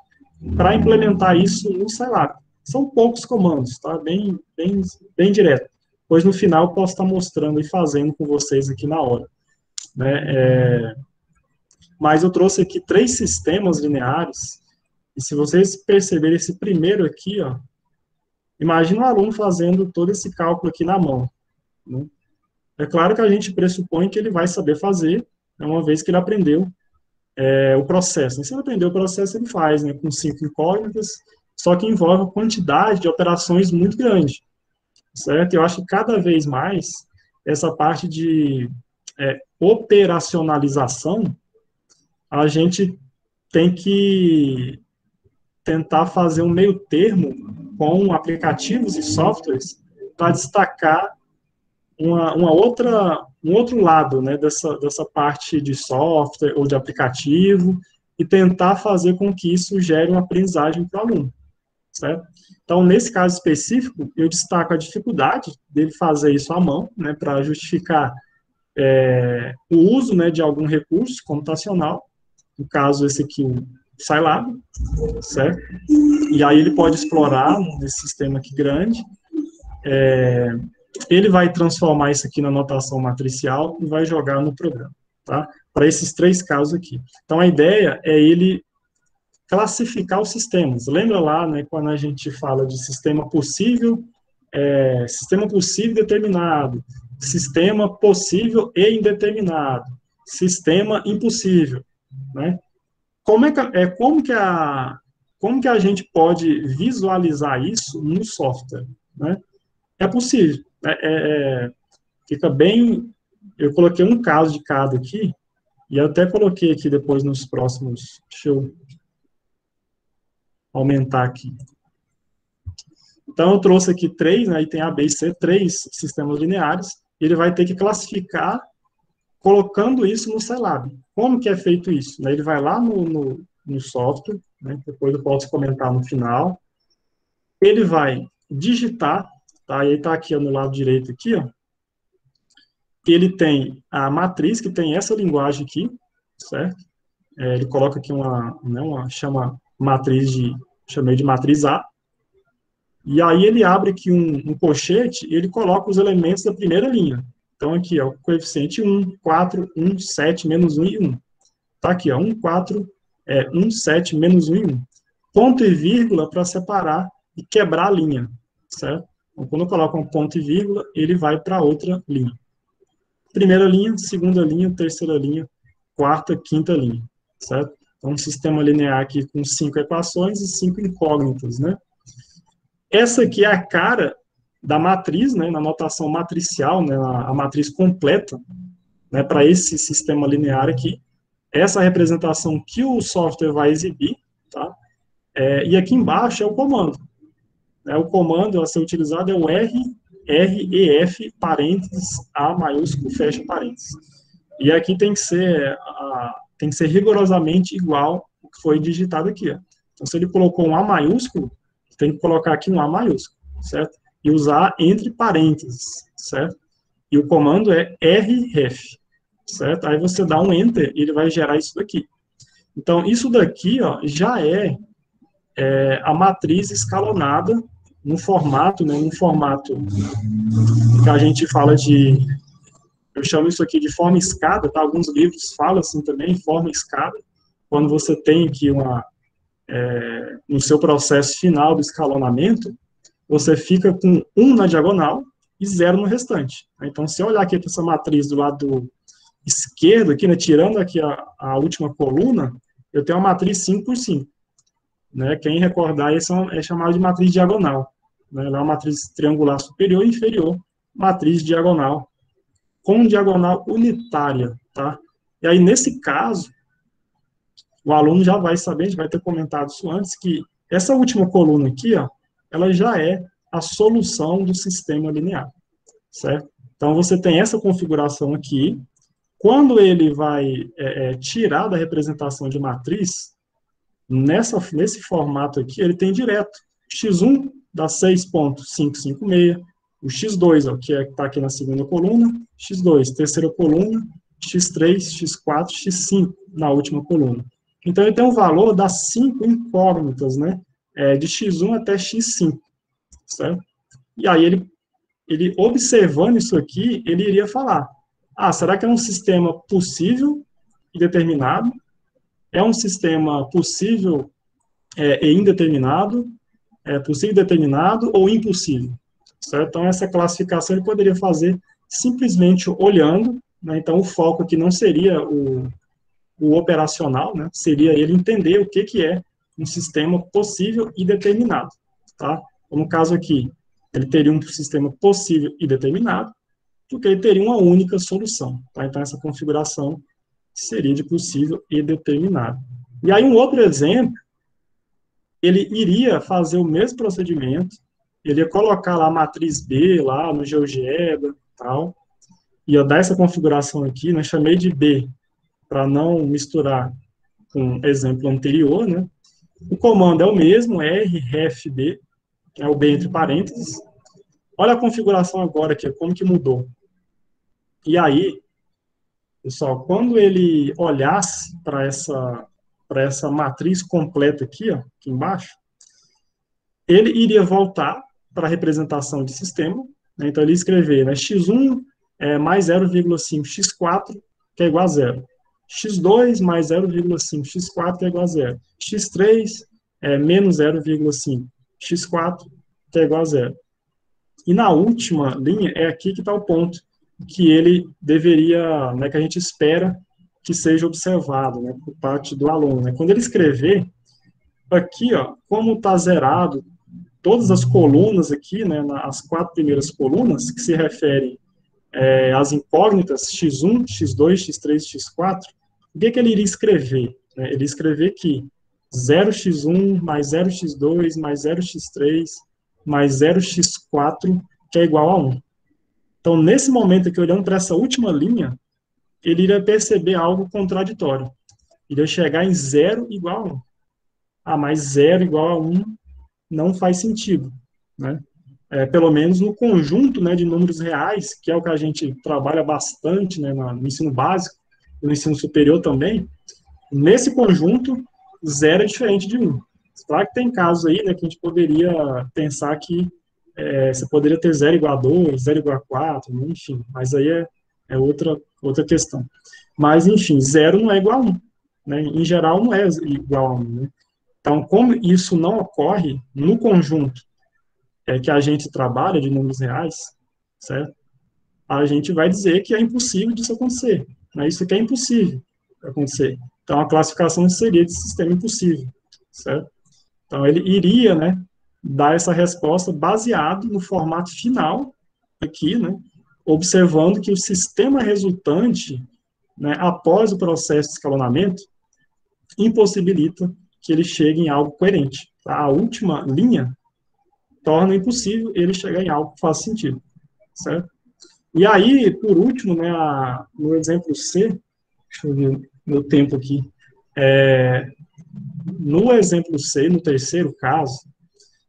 para implementar isso no Scilab. São poucos comandos, tá? Bem direto. Pois no final eu posso estar mostrando e fazendo com vocês aqui na hora. Né? Mas eu trouxe aqui 3 sistemas lineares, e se vocês perceberem esse primeiro aqui, ó, imagina um aluno fazendo todo esse cálculo aqui na mão. Né? É claro que a gente pressupõe que ele vai saber fazer, né, uma vez que ele aprendeu o processo. Se ele aprendeu o processo, ele faz, né, com 5 incógnitas, só que envolve uma quantidade de operações muito grande, certo? Eu acho que cada vez mais essa parte de operacionalização, a gente tem que tentar fazer um meio termo com aplicativos e softwares para destacar um outro lado, né, dessa parte de software ou de aplicativo e tentar fazer com que isso gere uma aprendizagem para o aluno, certo? Então, nesse caso específico, eu destaco a dificuldade dele fazer isso à mão, né, para justificar o uso, né, de algum recurso computacional, no caso esse aqui, o Scilab, certo? E aí ele pode explorar nesse sistema aqui grande, ele vai transformar isso aqui na notação matricial e vai jogar no programa, tá? Para esses 3 casos aqui. Então, a ideia é ele classificar os sistemas. Lembra lá, né, quando a gente fala de sistema possível determinado, sistema possível e indeterminado, sistema impossível, né? Como que a gente pode visualizar isso no software, né? É possível. Fica bem... Eu coloquei um caso de cada aqui, e até coloquei aqui depois nos próximos... Deixa eu aumentar aqui. Então, eu trouxe aqui 3, né, e tem A, B e C, 3 sistemas lineares, e ele vai ter que classificar colocando isso no Scilab. Como que é feito isso? Ele vai lá no software, né, depois eu posso comentar no final, ele vai digitar, tá, e aí está aqui no lado direito, aqui, ó, ele tem a matriz, que tem essa linguagem aqui, certo? Ele coloca aqui chama matriz chamei de matriz A, e aí ele abre aqui um colchete e ele coloca os elementos da primeira linha. Então, aqui, ó, coeficiente 1, 4, 1, 7, menos 1 e 1. tá aqui, ó, 1, 4, 1, 7, menos 1 e 1. Ponto e vírgula para separar e quebrar a linha, certo? Então, quando eu coloco um ponto e vírgula, ele vai para outra linha. Primeira linha, segunda linha, terceira linha, quarta, quinta linha, certo? Então, um sistema linear aqui com 5 equações e 5 incógnitas, né? Essa aqui é a cara da matriz, né, na notação matricial, né, a matriz completa, né, para esse sistema linear aqui. Essa representação que o software vai exibir, tá? E aqui embaixo é o comando. O comando a ser utilizado é o REF, parênteses, A maiúsculo, fecha parênteses. E aqui tem que ser rigorosamente igual o que foi digitado aqui. Ó. Então, se ele colocou um A maiúsculo, tem que colocar aqui um A maiúsculo, certo? E usar entre parênteses, certo? E o comando é REF, certo? Aí você dá um Enter e ele vai gerar isso daqui. Então, isso daqui, ó, já é a matriz escalonada no formato, né, num formato que a gente fala de, eu chamo isso aqui de forma escada, tá? Alguns livros falam assim também, forma escada, quando você tem aqui no seu processo final do escalonamento, você fica com 1 na diagonal e 0 no restante. Então, se eu olhar aqui para essa matriz do lado esquerdo, aqui, né, tirando aqui a última coluna, eu tenho uma matriz 5 por 5. Né? Quem recordar, isso é chamado de matriz diagonal. Né? Ela é uma matriz triangular superior e inferior, matriz diagonal, com diagonal unitária. Tá? E aí, nesse caso, o aluno já vai saber, a gente vai ter comentado isso antes, que essa última coluna aqui, ó, ela já é a solução do sistema linear, certo? Então, você tem essa configuração aqui. Quando ele vai tirar da representação de matriz, nesse formato aqui, ele tem direto. x1 dá 6,556, o x2, ó, que está aqui na segunda coluna, x2, terceira coluna, x3, x4, x5 na última coluna. Então, ele tem um valor das 5 incógnitas, né? De x1 até x5, certo? E aí, ele observando isso aqui, ele iria falar, será que é um sistema possível e determinado? É um sistema possível e indeterminado? É possível e determinado ou impossível? Certo? Então, essa classificação ele poderia fazer simplesmente olhando, né? Então, o foco aqui não seria o operacional, né? Seria ele entender o que é um sistema possível e determinado, tá? No caso aqui, ele teria um sistema possível e determinado, porque ele teria uma única solução, tá? Então, essa configuração seria de possível e determinado. E aí, um outro exemplo, ele iria fazer o mesmo procedimento, ele ia colocar lá a matriz B, lá no GeoGebra, tal, ia dar essa configuração aqui, né? Chamei de B, para não misturar com o exemplo anterior, né? O comando é o mesmo, REFB, que é o B entre parênteses. Olha a configuração agora aqui, como que mudou. E aí, pessoal, quando ele olhasse para essa matriz completa aqui, ó, aqui embaixo, ele iria voltar para a representação de sistema, né? Então ele ia escrever, né, x1 mais 0,5 x4, que é igual a 0. x2 mais 0,5 x4, que é igual a 0. x3 menos 0,5 x4, que é igual a 0. E na última linha, é aqui que está o ponto que ele deveria, né, que a gente espera que seja observado, né, por parte do aluno. Né? Quando ele escrever, aqui, ó, como está zerado, todas as colunas aqui, né, as 4 primeiras colunas, que se referem às incógnitas x1, x2, x3, x4, o que ele iria escrever? Né? Ele ia escrever que 0x1 mais 0x2 mais 0x3 mais 0x4, que é igual a 1. Então, nesse momento aqui, olhando para essa última linha, ele iria perceber algo contraditório. Iria chegar em 0 igual a 1. Mas 0 igual a 1 não faz sentido, né? Pelo menos no conjunto, né, de números reais, que é o que a gente trabalha bastante, né, no ensino básico, no ensino superior também. Nesse conjunto, 0 é diferente de 1. Claro que tem casos aí, né, que a gente poderia pensar que você poderia ter 0 igual a 2, 0 igual a 4, enfim, mas aí é outra questão. Mas, enfim, 0 não é igual a 1. né? Em geral, não é igual a 1, né? Então, como isso não ocorre no conjunto que a gente trabalha de números reais, certo? A gente vai dizer que é impossível disso acontecer, né? Isso aqui é impossível acontecer. Então, a classificação seria de sistema impossível, certo? Então, ele iria, né, dar essa resposta baseado no formato final aqui, né, observando que o sistema resultante, né, após o processo de escalonamento, impossibilita que ele chegue em algo coerente. Tá? A última linha torna impossível ele chegar em algo que faça sentido, certo? E aí, por último, né, no exemplo C, deixa eu ver meu tempo aqui, no exemplo C, no terceiro caso,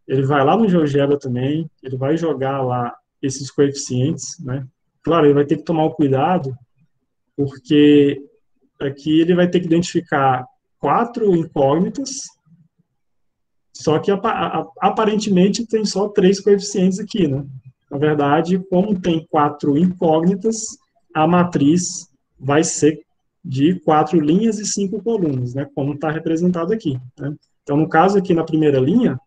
ele vai lá no GeoGebra também, ele vai jogar lá esses coeficientes, né? Claro, ele vai ter que tomar o cuidado, porque aqui ele vai ter que identificar 4 incógnitas, só que aparentemente tem só 3 coeficientes aqui, né? Na verdade, como tem 4 incógnitas, a matriz vai ser de 4 linhas e 5 colunas, né? Como está representado aqui, né? Então, no caso aqui na primeira linha,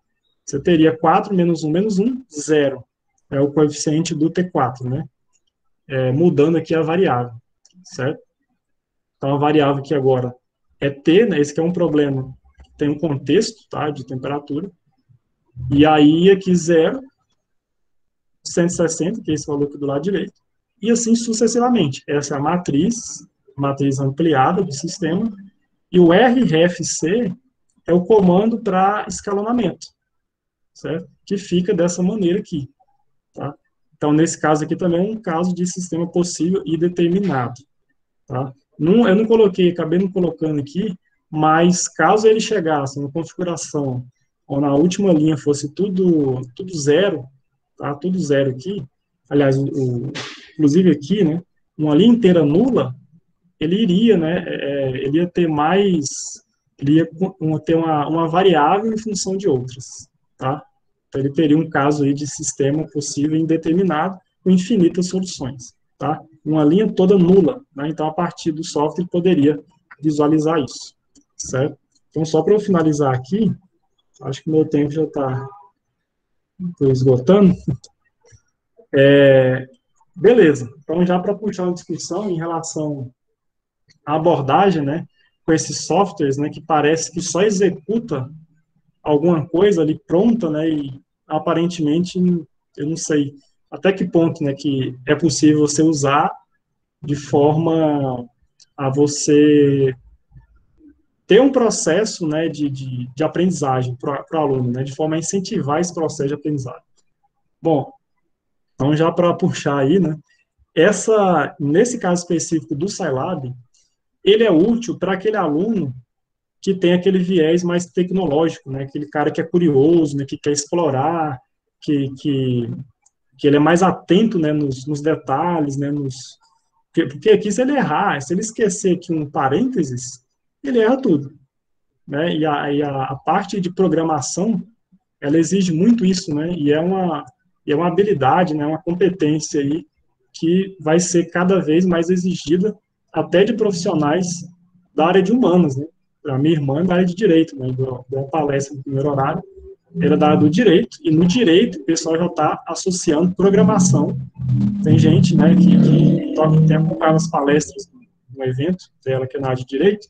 você teria 4 menos 1, 0. É o coeficiente do T4, né? Mudando aqui a variável, certo? Então, a variável aqui agora é T, né? Esse aqui é um problema, tem um contexto, tá? De temperatura. E aí, aqui 0, 160, que é esse valor aqui do lado direito. E assim sucessivamente. Essa é a matriz ampliada do sistema. E o RFC é o comando para escalonamento, certo? Que fica dessa maneira aqui, tá? Então, nesse caso aqui também é um caso de sistema possível e determinado, tá? Eu não coloquei, acabei não colocando aqui, mas caso ele chegasse na configuração ou na última linha fosse tudo zero, tá? Tudo zero aqui, aliás, inclusive aqui, né? Uma linha inteira nula, ele iria, né? Ele ia ter mais, ele ia ter uma variável em função de outras, tá? Então, ele teria um caso aí de sistema possível indeterminado com infinitas soluções, tá? Uma linha toda nula, né? Então, a partir do software, ele poderia visualizar isso, certo? Então, só para eu finalizar aqui, acho que meu tempo já está esgotando. Beleza. Então, já para puxar uma discussão em relação à abordagem, né, com esses softwares, né, que parece que só executa alguma coisa ali pronta, né, e aparentemente, eu não sei até que ponto, né, que é possível você usar de forma a você ter um processo, né, de aprendizagem para o aluno, né, de forma a incentivar esse processo de aprendizagem. Bom, então já para puxar aí, né, nesse caso específico do Scilab, ele é útil para aquele aluno que tem aquele viés mais tecnológico, né, aquele cara que é curioso, né, que quer explorar, que ele é mais atento, né, nos detalhes, né, porque aqui se ele errar, se ele esquecer aqui um parênteses, ele erra tudo, né, a parte de programação, ela exige muito isso, né, e é uma habilidade, né, uma competência aí que vai ser cada vez mais exigida até de profissionais da área de humanas, né. A minha irmã é da área de direito, né, deu uma palestra no primeiro horário, era da área do direito, e no direito o pessoal já está associando programação. Tem gente, né, que tem acompanhado as palestras no evento dela, que é na área de direito,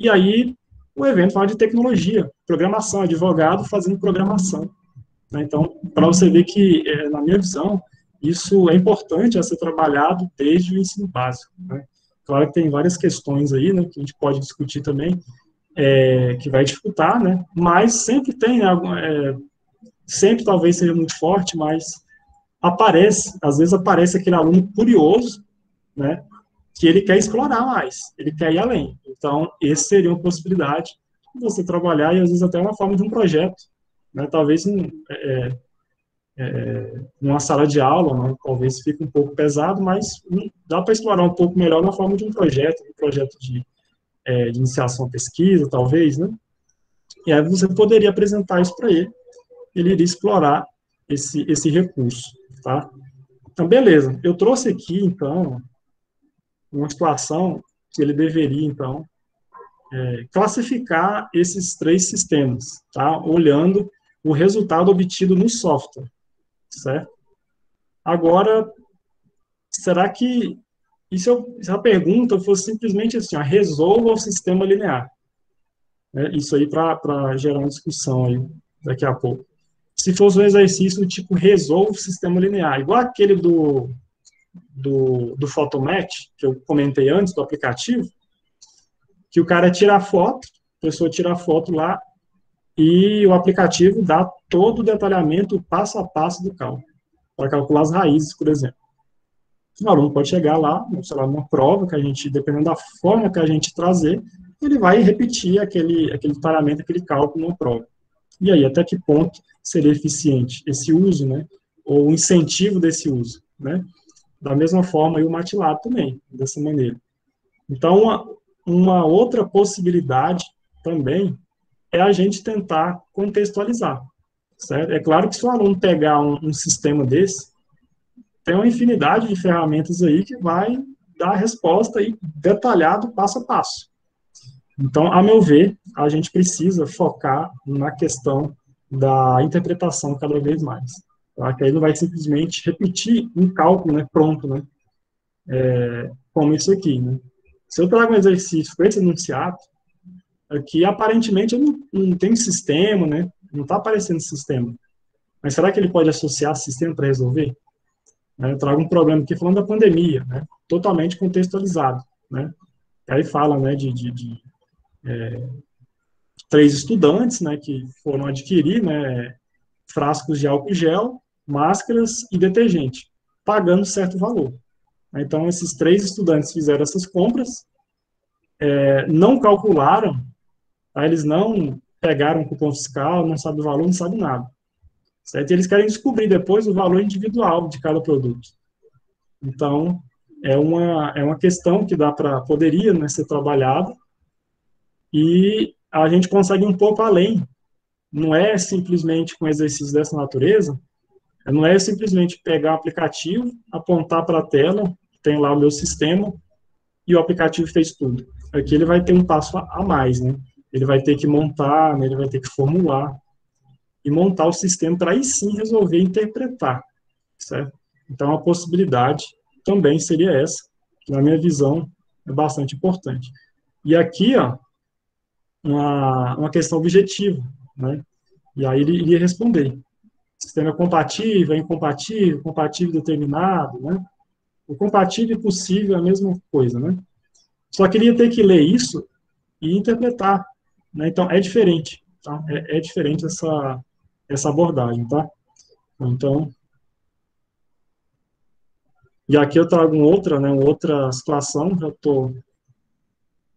e aí o evento fala de tecnologia, programação, advogado fazendo programação, né? Então, para você ver que, na minha visão, isso é importante a ser trabalhado desde o ensino básico, né? Claro que tem várias questões aí, né, que a gente pode discutir também, que vai dificultar, né, mas sempre tem, sempre talvez seja muito forte, mas às vezes aparece aquele aluno curioso, né, que ele quer explorar mais, ele quer ir além. Então, esse seria uma possibilidade de você trabalhar, e às vezes até uma forma de um projeto, né, talvez numa sala de aula, né, talvez fique um pouco pesado, mas dá para explorar um pouco melhor na forma de um projeto de iniciação à pesquisa, talvez, né, e aí você poderia apresentar isso para ele, ele iria explorar esse recurso, tá? Então, beleza, eu trouxe aqui, então, uma situação que ele deveria, então, classificar esses três sistemas, tá? Olhando o resultado obtido no software, certo? Agora, será que, e se a pergunta fosse simplesmente assim, ó, resolva o sistema linear? Isso aí para gerar uma discussão aí daqui a pouco. Se fosse um exercício do tipo resolva o sistema linear, igual aquele do Photomatch, que eu comentei antes, do aplicativo, que o cara tira a foto, a pessoa tira a foto lá, e o aplicativo dá todo o detalhamento, passo a passo do cálculo, para calcular as raízes, por exemplo. O aluno pode chegar lá, sei lá, numa prova, que a gente, dependendo da forma que a gente trazer, ele vai repetir aquele detalhamento, aquele cálculo numa prova. E aí, até que ponto seria eficiente esse uso, né? Ou o incentivo desse uso, né? Da mesma forma, e o MATLAB também, dessa maneira. Então, uma outra possibilidade também é a gente tentar contextualizar, certo? É claro que se o aluno pegar um sistema desse, tem uma infinidade de ferramentas aí que vai dar a resposta aí detalhado, passo a passo. Então, a meu ver, a gente precisa focar na questão da interpretação cada vez mais. Tá? Que aí não vai simplesmente repetir um cálculo, né, pronto, né? Como isso aqui, né? Se eu trago um exercício com esse enunciado, aqui aparentemente eu não tem sistema, né? Não está aparecendo sistema. Mas será que ele pode associar sistema para resolver? Eu trago um problema aqui falando da pandemia, né? Totalmente contextualizado, né? Aí fala, né, de 3 estudantes, né, que foram adquirir, né, frascos de álcool gel, máscaras e detergente, pagando certo valor. Então, esses 3 estudantes fizeram essas compras, não calcularam, tá? Eles não pegaram o cupom fiscal, não sabem o valor, não sabem nada. Certo? E eles querem descobrir depois o valor individual de cada produto. Então, é uma questão que poderia, né, ser trabalhada, e a gente consegue um pouco além. Não é simplesmente com exercícios dessa natureza, não é simplesmente pegar o aplicativo, apontar para a tela, tem lá o meu sistema, e o aplicativo fez tudo. Aqui ele vai ter um passo a mais, né? Ele vai ter que montar, né? Ele vai ter que formular e montar o sistema para aí sim resolver interpretar, certo? Então, a possibilidade também seria essa, que na minha visão é bastante importante. E aqui, ó, uma questão objetiva, né? E aí ele iria responder. Sistema é compatível, é incompatível, compatível determinado, né? O compatível e possível é a mesma coisa, né? Só que ele ia ter que ler isso e interpretar, né? Então, é diferente, tá? É diferente essa abordagem, tá? Então, e aqui eu trago uma outra situação, já estou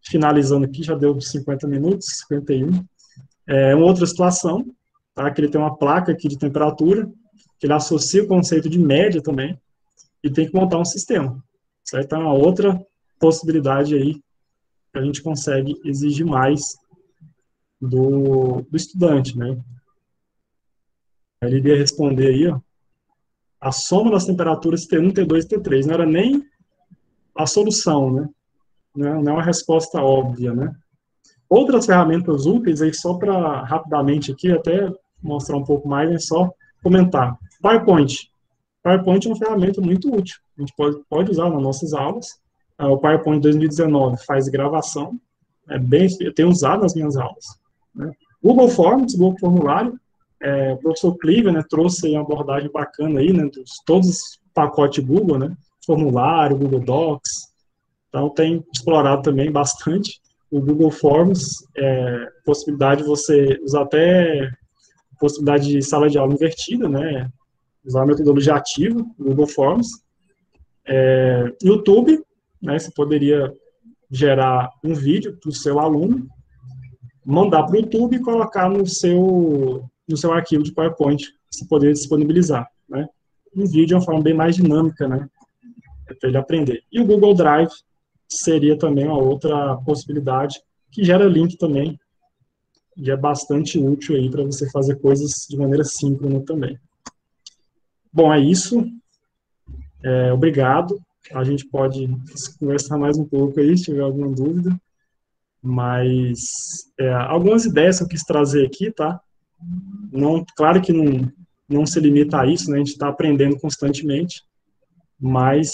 finalizando aqui, já deu 50 minutos, 51. Uma outra situação, tá? Que ele tem uma placa aqui de temperatura, que ele associa o conceito de média também, e tem que montar um sistema, certo? Então, é uma outra possibilidade aí que a gente consegue exigir mais do estudante, né? Ele iria responder aí, ó, a soma das temperaturas T1, T2 e T3. Não era nem a solução, né? Não é uma resposta óbvia, né? Outras ferramentas úteis, aí só para rapidamente aqui, até mostrar um pouco mais, é só comentar. PowerPoint. PowerPoint é uma ferramenta muito útil. A gente pode usar nas nossas aulas. O PowerPoint 2019 faz gravação. Eu tenho usado nas minhas aulas. Né? Google Forms, Google Formulário. O professor Clive, né, trouxe aí uma abordagem bacana aí, né, todos os pacotes Google, né, formulário, Google Docs. Então, tem explorado também bastante o Google Forms, possibilidade de você usar até possibilidade de sala de aula invertida, né, usar a metodologia ativa, Google Forms. YouTube, né, você poderia gerar um vídeo para o seu aluno, mandar para o YouTube e colocar no seu arquivo de PowerPoint, você poderia disponibilizar, né. Um vídeo é uma forma bem mais dinâmica, né, para ele aprender. E o Google Drive seria também uma outra possibilidade, que gera link também, e é bastante útil aí para você fazer coisas de maneira síncrona também. Bom, é isso. Obrigado. A gente pode conversar mais um pouco aí, se tiver alguma dúvida. Mas algumas ideias que eu quis trazer aqui, tá? Não, claro que não se limita a isso, né? A gente está aprendendo constantemente, mas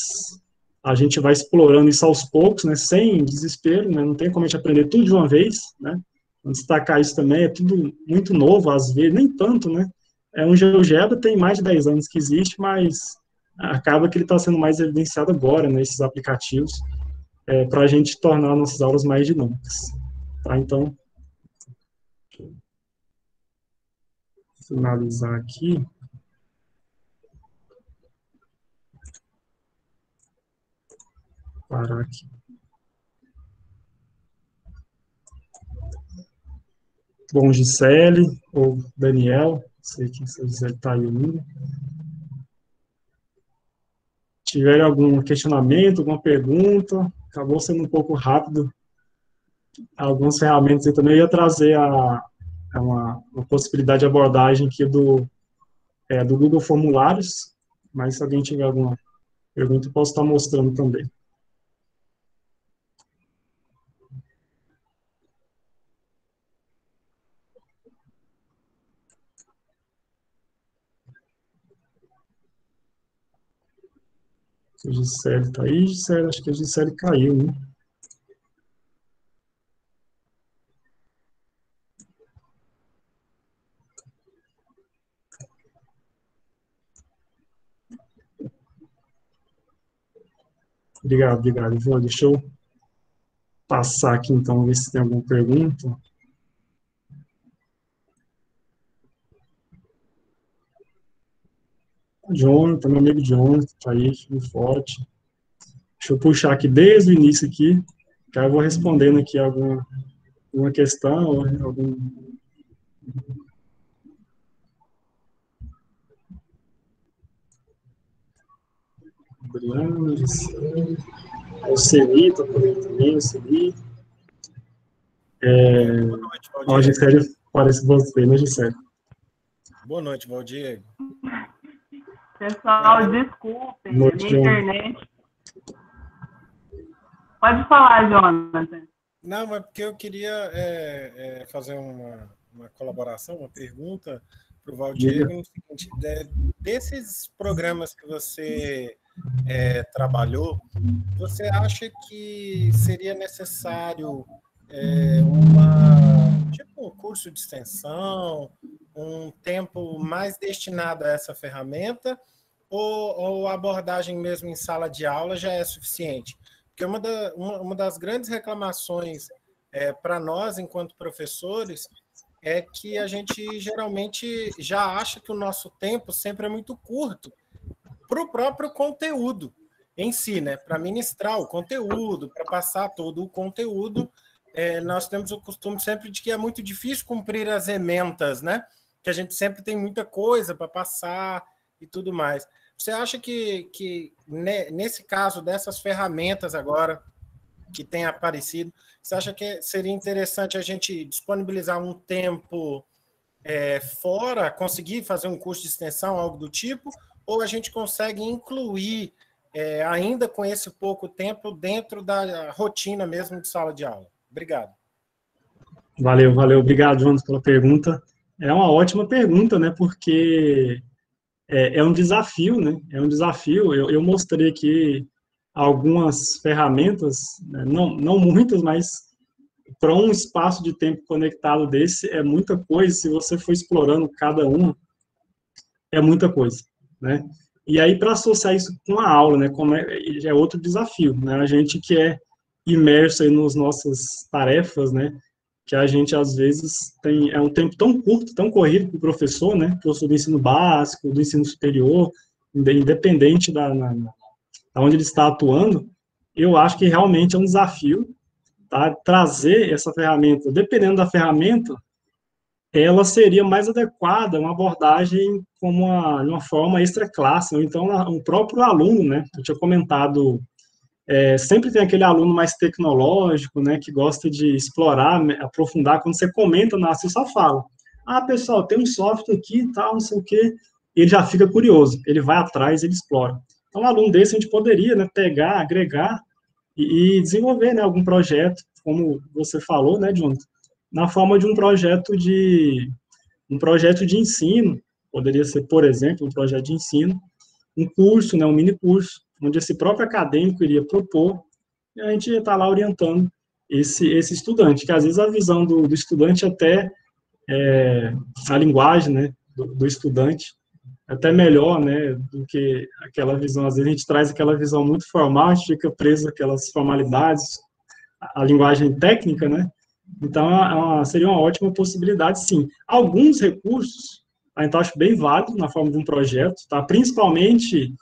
a gente vai explorando isso aos poucos, né? Sem desespero, né? Não tem como a gente aprender tudo de uma vez, né? Vou destacar isso também, é tudo muito novo, às vezes, nem tanto, né? Um GeoGebra tem mais de 10 anos que existe, mas acaba que ele está sendo mais evidenciado agora, né? Esses aplicativos, para a gente tornar nossas aulas mais dinâmicas. Tá? Então, finalizar aqui. Parar aqui. Bom, Gisele ou Daniel, não sei quem se Gisele está aí ainda. Tiver algum questionamento, alguma pergunta, acabou sendo um pouco rápido. Algumas ferramentas eu também ia trazer uma possibilidade de abordagem aqui do Google Formulários, mas se alguém tiver alguma pergunta, eu posso estar mostrando também. A Gisele está aí, Gisele, acho que a Gisele caiu, né? Obrigado, obrigado. Deixa eu passar aqui, então, ver se tem alguma pergunta. O Jonathan, meu amigo Jonathan, tá aí, firme e forte. Deixa eu puxar aqui desde o início aqui, que aí eu vou respondendo aqui alguma questão, algum... Adriano, Gisele, o Celi, tá por aí também, o Celi. Boa noite, Valdir. Ó, Gisele, parece você, né, Gisele? Boa noite, Valdir. Pessoal, desculpem, minha internet. Pode falar, Jonathan. Não, mas porque eu queria fazer uma colaboração, uma pergunta para o Valdir no seguinte: desses programas que você trabalhou, você acha que seria necessário um curso de extensão, um tempo mais destinado a essa ferramenta, ou a abordagem mesmo em sala de aula já é suficiente? Porque uma das grandes reclamações para nós, enquanto professores, é que a gente geralmente já acha que o nosso tempo sempre é muito curto para o próprio conteúdo em si, né? Para ministrar o conteúdo, para passar todo o conteúdo, nós temos o costume sempre de que é muito difícil cumprir as ementas, né? Que a gente sempre tem muita coisa para passar e tudo mais. Você acha que nesse caso dessas ferramentas agora que têm aparecido, você acha que seria interessante a gente disponibilizar um tempo fora, conseguir fazer um curso de extensão, algo do tipo, ou a gente consegue incluir ainda com esse pouco tempo dentro da rotina mesmo de sala de aula? Obrigado. Valeu. Obrigado, Jonas, pela pergunta. É uma ótima pergunta, né? Porque é um desafio, né? É um desafio. Eu mostrei aqui algumas ferramentas, né? Não muitas, mas para um espaço de tempo conectado desse é muita coisa. Se você for explorando cada uma, é muita coisa, né? E aí, para associar isso com a aula, né? Como é outro desafio, né? A gente que é imerso aí nas nossas tarefas, né? Que a gente, às vezes, é um tempo tão curto, tão corrido para o professor, né? Professor do ensino básico, do ensino superior, independente da onde ele está atuando, eu acho que realmente é um desafio, tá? Trazer essa ferramenta, dependendo da ferramenta, ela seria mais adequada, uma abordagem como uma forma extra classe, ou então o próprio aluno, né? Eu tinha comentado, sempre tem aquele aluno mais tecnológico, né, que gosta de explorar, aprofundar, quando você comenta, você só fala, pessoal, tem um software aqui e tal, não sei o quê, ele já fica curioso, ele vai atrás, ele explora. Então, um aluno desse a gente poderia, né, pegar, agregar e desenvolver, né, algum projeto como você falou, né, Jonathan, na forma de um projeto de ensino, poderia ser, por exemplo, um projeto de ensino, um curso, né, um mini curso, onde esse próprio acadêmico iria propor, e a gente ia estar lá orientando esse estudante, que às vezes a visão do estudante até, a linguagem, né, do estudante, até melhor, né, do que aquela visão, às vezes a gente traz aquela visão muito formal, a gente fica preso àquelas formalidades, a linguagem técnica, né, então seria uma ótima possibilidade, sim. Alguns recursos, a gente acha bem válido na forma de um projeto, tá, principalmente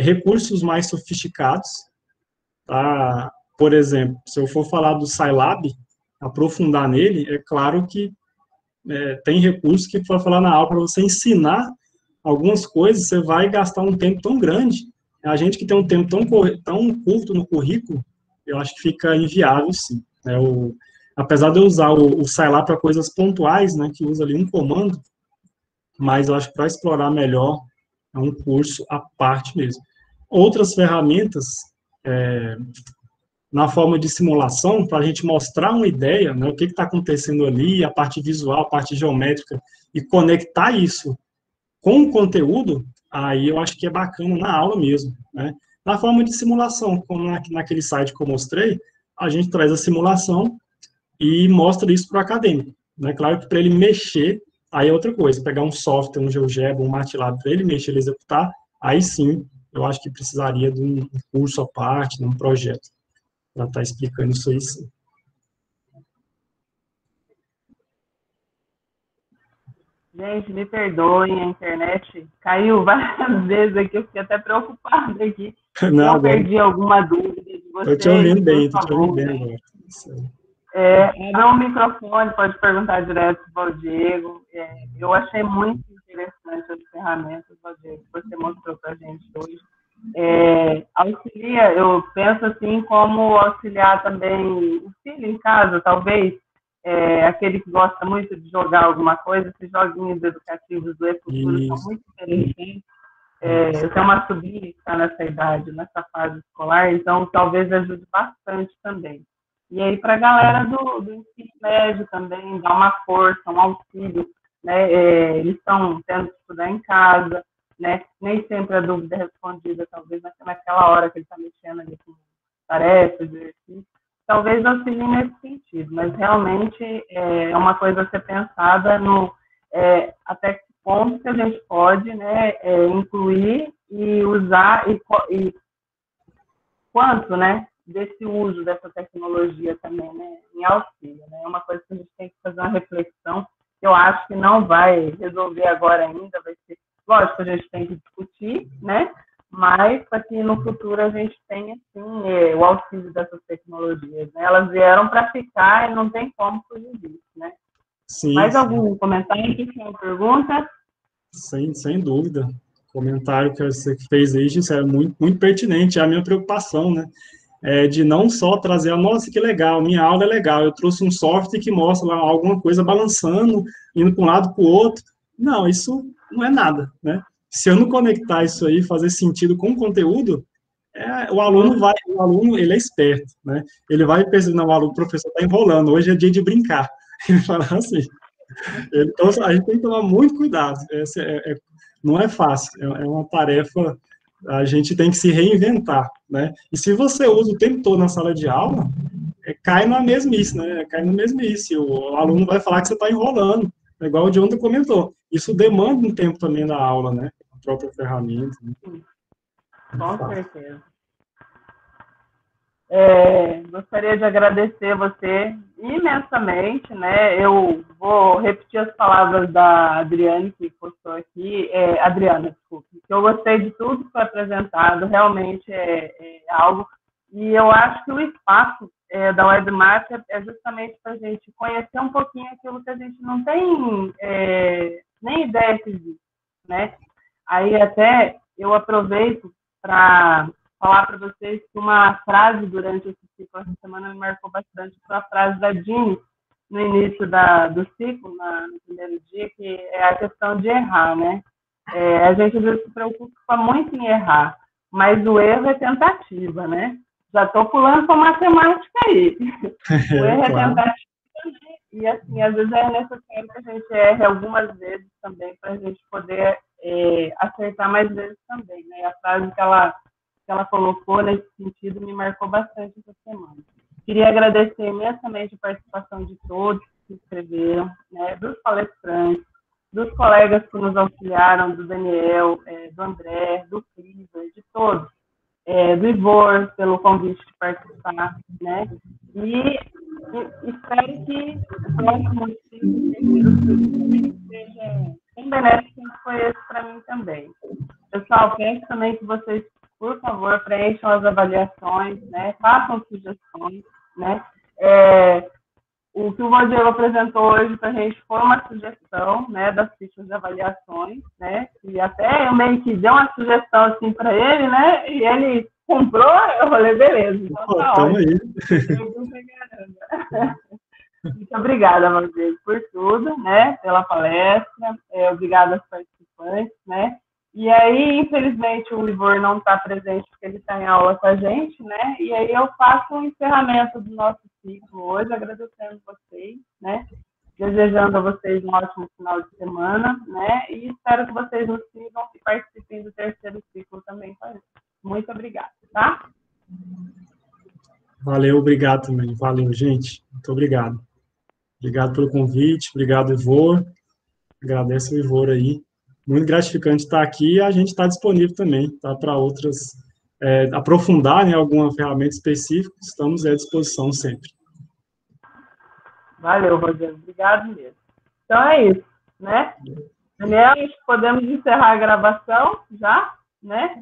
recursos mais sofisticados, tá, por exemplo, se eu for falar do Scilab, aprofundar nele, é claro que tem recursos que, para falar na aula, para você ensinar algumas coisas, você vai gastar um tempo tão grande. A gente que tem um tempo tão curto no currículo, eu acho que fica inviável, sim. Apesar de eu usar o Scilab para coisas pontuais, né, que usa ali um comando, mas eu acho que para explorar melhor é um curso à parte mesmo. Outras ferramentas, na forma de simulação, para a gente mostrar uma ideia, né, o que está acontecendo ali, a parte visual, a parte geométrica, e conectar isso com o conteúdo, aí eu acho que é bacana na aula mesmo, né? Na forma de simulação, como naquele site que eu mostrei, a gente traz a simulação e mostra isso para o acadêmico, né? Claro que para ele mexer, aí é outra coisa, pegar um software, um GeoGebra, um MATLAB, para ele mexer, ele executar, aí sim, eu acho que precisaria de um curso à parte, de um projeto, para estar explicando isso aí sim. Gente, me perdoem, a internet caiu várias vezes aqui, eu fiquei até preocupada aqui. Se eu perdi alguma dúvida de vocês, estou te ouvindo bem, por favor, agora. Abre o microfone, pode perguntar direto para o Diego. Eu achei muito interessante as ferramentas, Diego, que você mostrou para a gente hoje. Auxilia, eu penso assim, como auxiliar também o filho em casa, talvez, aquele que gosta muito de jogar alguma coisa, esses joguinhos educativos do eFuturo são muito interessantes. Eu tenho uma sobrinha que está nessa idade, nessa fase escolar, então talvez ajude bastante também. E aí, para a galera do ensino médio também, dar uma força, um auxílio, né? Eles estão tendo que estudar em casa, né? Nem sempre a dúvida é respondida, talvez naquela hora que ele está mexendo ali com tarefas, exercício. Talvez auxilie nesse sentido, mas realmente é uma coisa a ser pensada no até que ponto que a gente pode, né, incluir e usar e quanto, né, desse uso dessa tecnologia também, né, em auxílio, né, é uma coisa que a gente tem que fazer uma reflexão, que eu acho que não vai resolver agora ainda, vai ser, lógico, a gente tem que discutir, né, mas para que no futuro a gente tenha, assim, o auxílio dessas tecnologias, né, elas vieram para ficar e não tem como fugir disso, né. Sim, mais algum comentário, alguma pergunta? Sem dúvida. O comentário que você fez aí, isso é muito, muito pertinente, é a minha preocupação, né? De não só trazer, nossa, que legal, minha aula é legal, eu trouxe um software que mostra lá alguma coisa balançando, indo para um lado para o outro. Não, isso não é nada, né? Se eu não conectar isso aí, fazer sentido com o conteúdo, o aluno, ele é esperto, né? Ele vai perceber, não, o professor está enrolando, hoje é dia de brincar. Ele fala assim. Então, a gente tem que tomar muito cuidado. Não é fácil, é uma tarefa, a gente tem que se reinventar, né? E se você usa o tempo todo na sala de aula, cai na mesmice, né? Cai no mesmice. O aluno vai falar que você está enrolando, igual o Jonathan comentou. Isso demanda um tempo também da aula, né? A própria ferramenta. Né? Com certeza. Gostaria de agradecer você imensamente, né? Eu vou repetir as palavras da Adriane, que postou aqui, Adriana, desculpe, que eu gostei de tudo que foi apresentado, realmente é algo, e eu acho que o espaço da Webmaster é justamente para a gente conhecer um pouquinho aquilo que a gente não tem nem ideia que existe, né? Aí até eu aproveito para falar para vocês que uma frase durante esse ciclo, essa semana me marcou bastante, foi a frase da Jeanne, no início do ciclo, no primeiro dia, que é a questão de errar, né? A gente às vezes se preocupa muito em errar, mas o erro é tentativa, né? já estou pulando para matemática aí. O erro é Claro. tentativa também, e assim, às vezes é necessário que a gente erre algumas vezes também, para a gente poder acertar mais vezes também, né? E a frase que ela colocou nesse sentido me marcou bastante essa semana. Queria agradecer imensamente a participação de todos que se inscreveram, né? Dos palestrantes, dos colegas que nos auxiliaram, do Daniel, do André, do Cleaver, de todos, do Ivor, pelo convite de participar, né? E espero que o próximo ciclo seja bem benéfico como foi esse para mim também. Pessoal, peço também que vocês, por favor, preencham as avaliações, né? Façam sugestões, né? O que o Diego apresentou hoje para a gente foi uma sugestão, né, das fichas de avaliações, né, e até eu meio que dei uma sugestão assim para ele, né, e ele comprou, eu falei, beleza, então tá Tamo ótimo. aí. Muito obrigada, Diego, por tudo, né, pela palestra, obrigada aos participantes, né, e aí, infelizmente, o Ivor não está presente porque ele está em aula com a gente, né? E aí eu faço o encerramento do nosso ciclo hoje, agradecendo vocês, né? Desejando a vocês um ótimo final de semana, né? E espero que vocês nos sigam e participem do terceiro ciclo também com a gente. Muito obrigada, tá? Valeu, obrigado também. Valeu, gente. Muito obrigado. Obrigado pelo convite, obrigado, Ivor. Agradeço o Ivor aí. Muito gratificante estar aqui e a gente está disponível também, tá, para outras, aprofundar, né, alguma ferramenta específica, estamos à disposição sempre. Valeu, Rogério. Obrigado mesmo. Então é isso, né? Daniel, podemos encerrar a gravação já, né?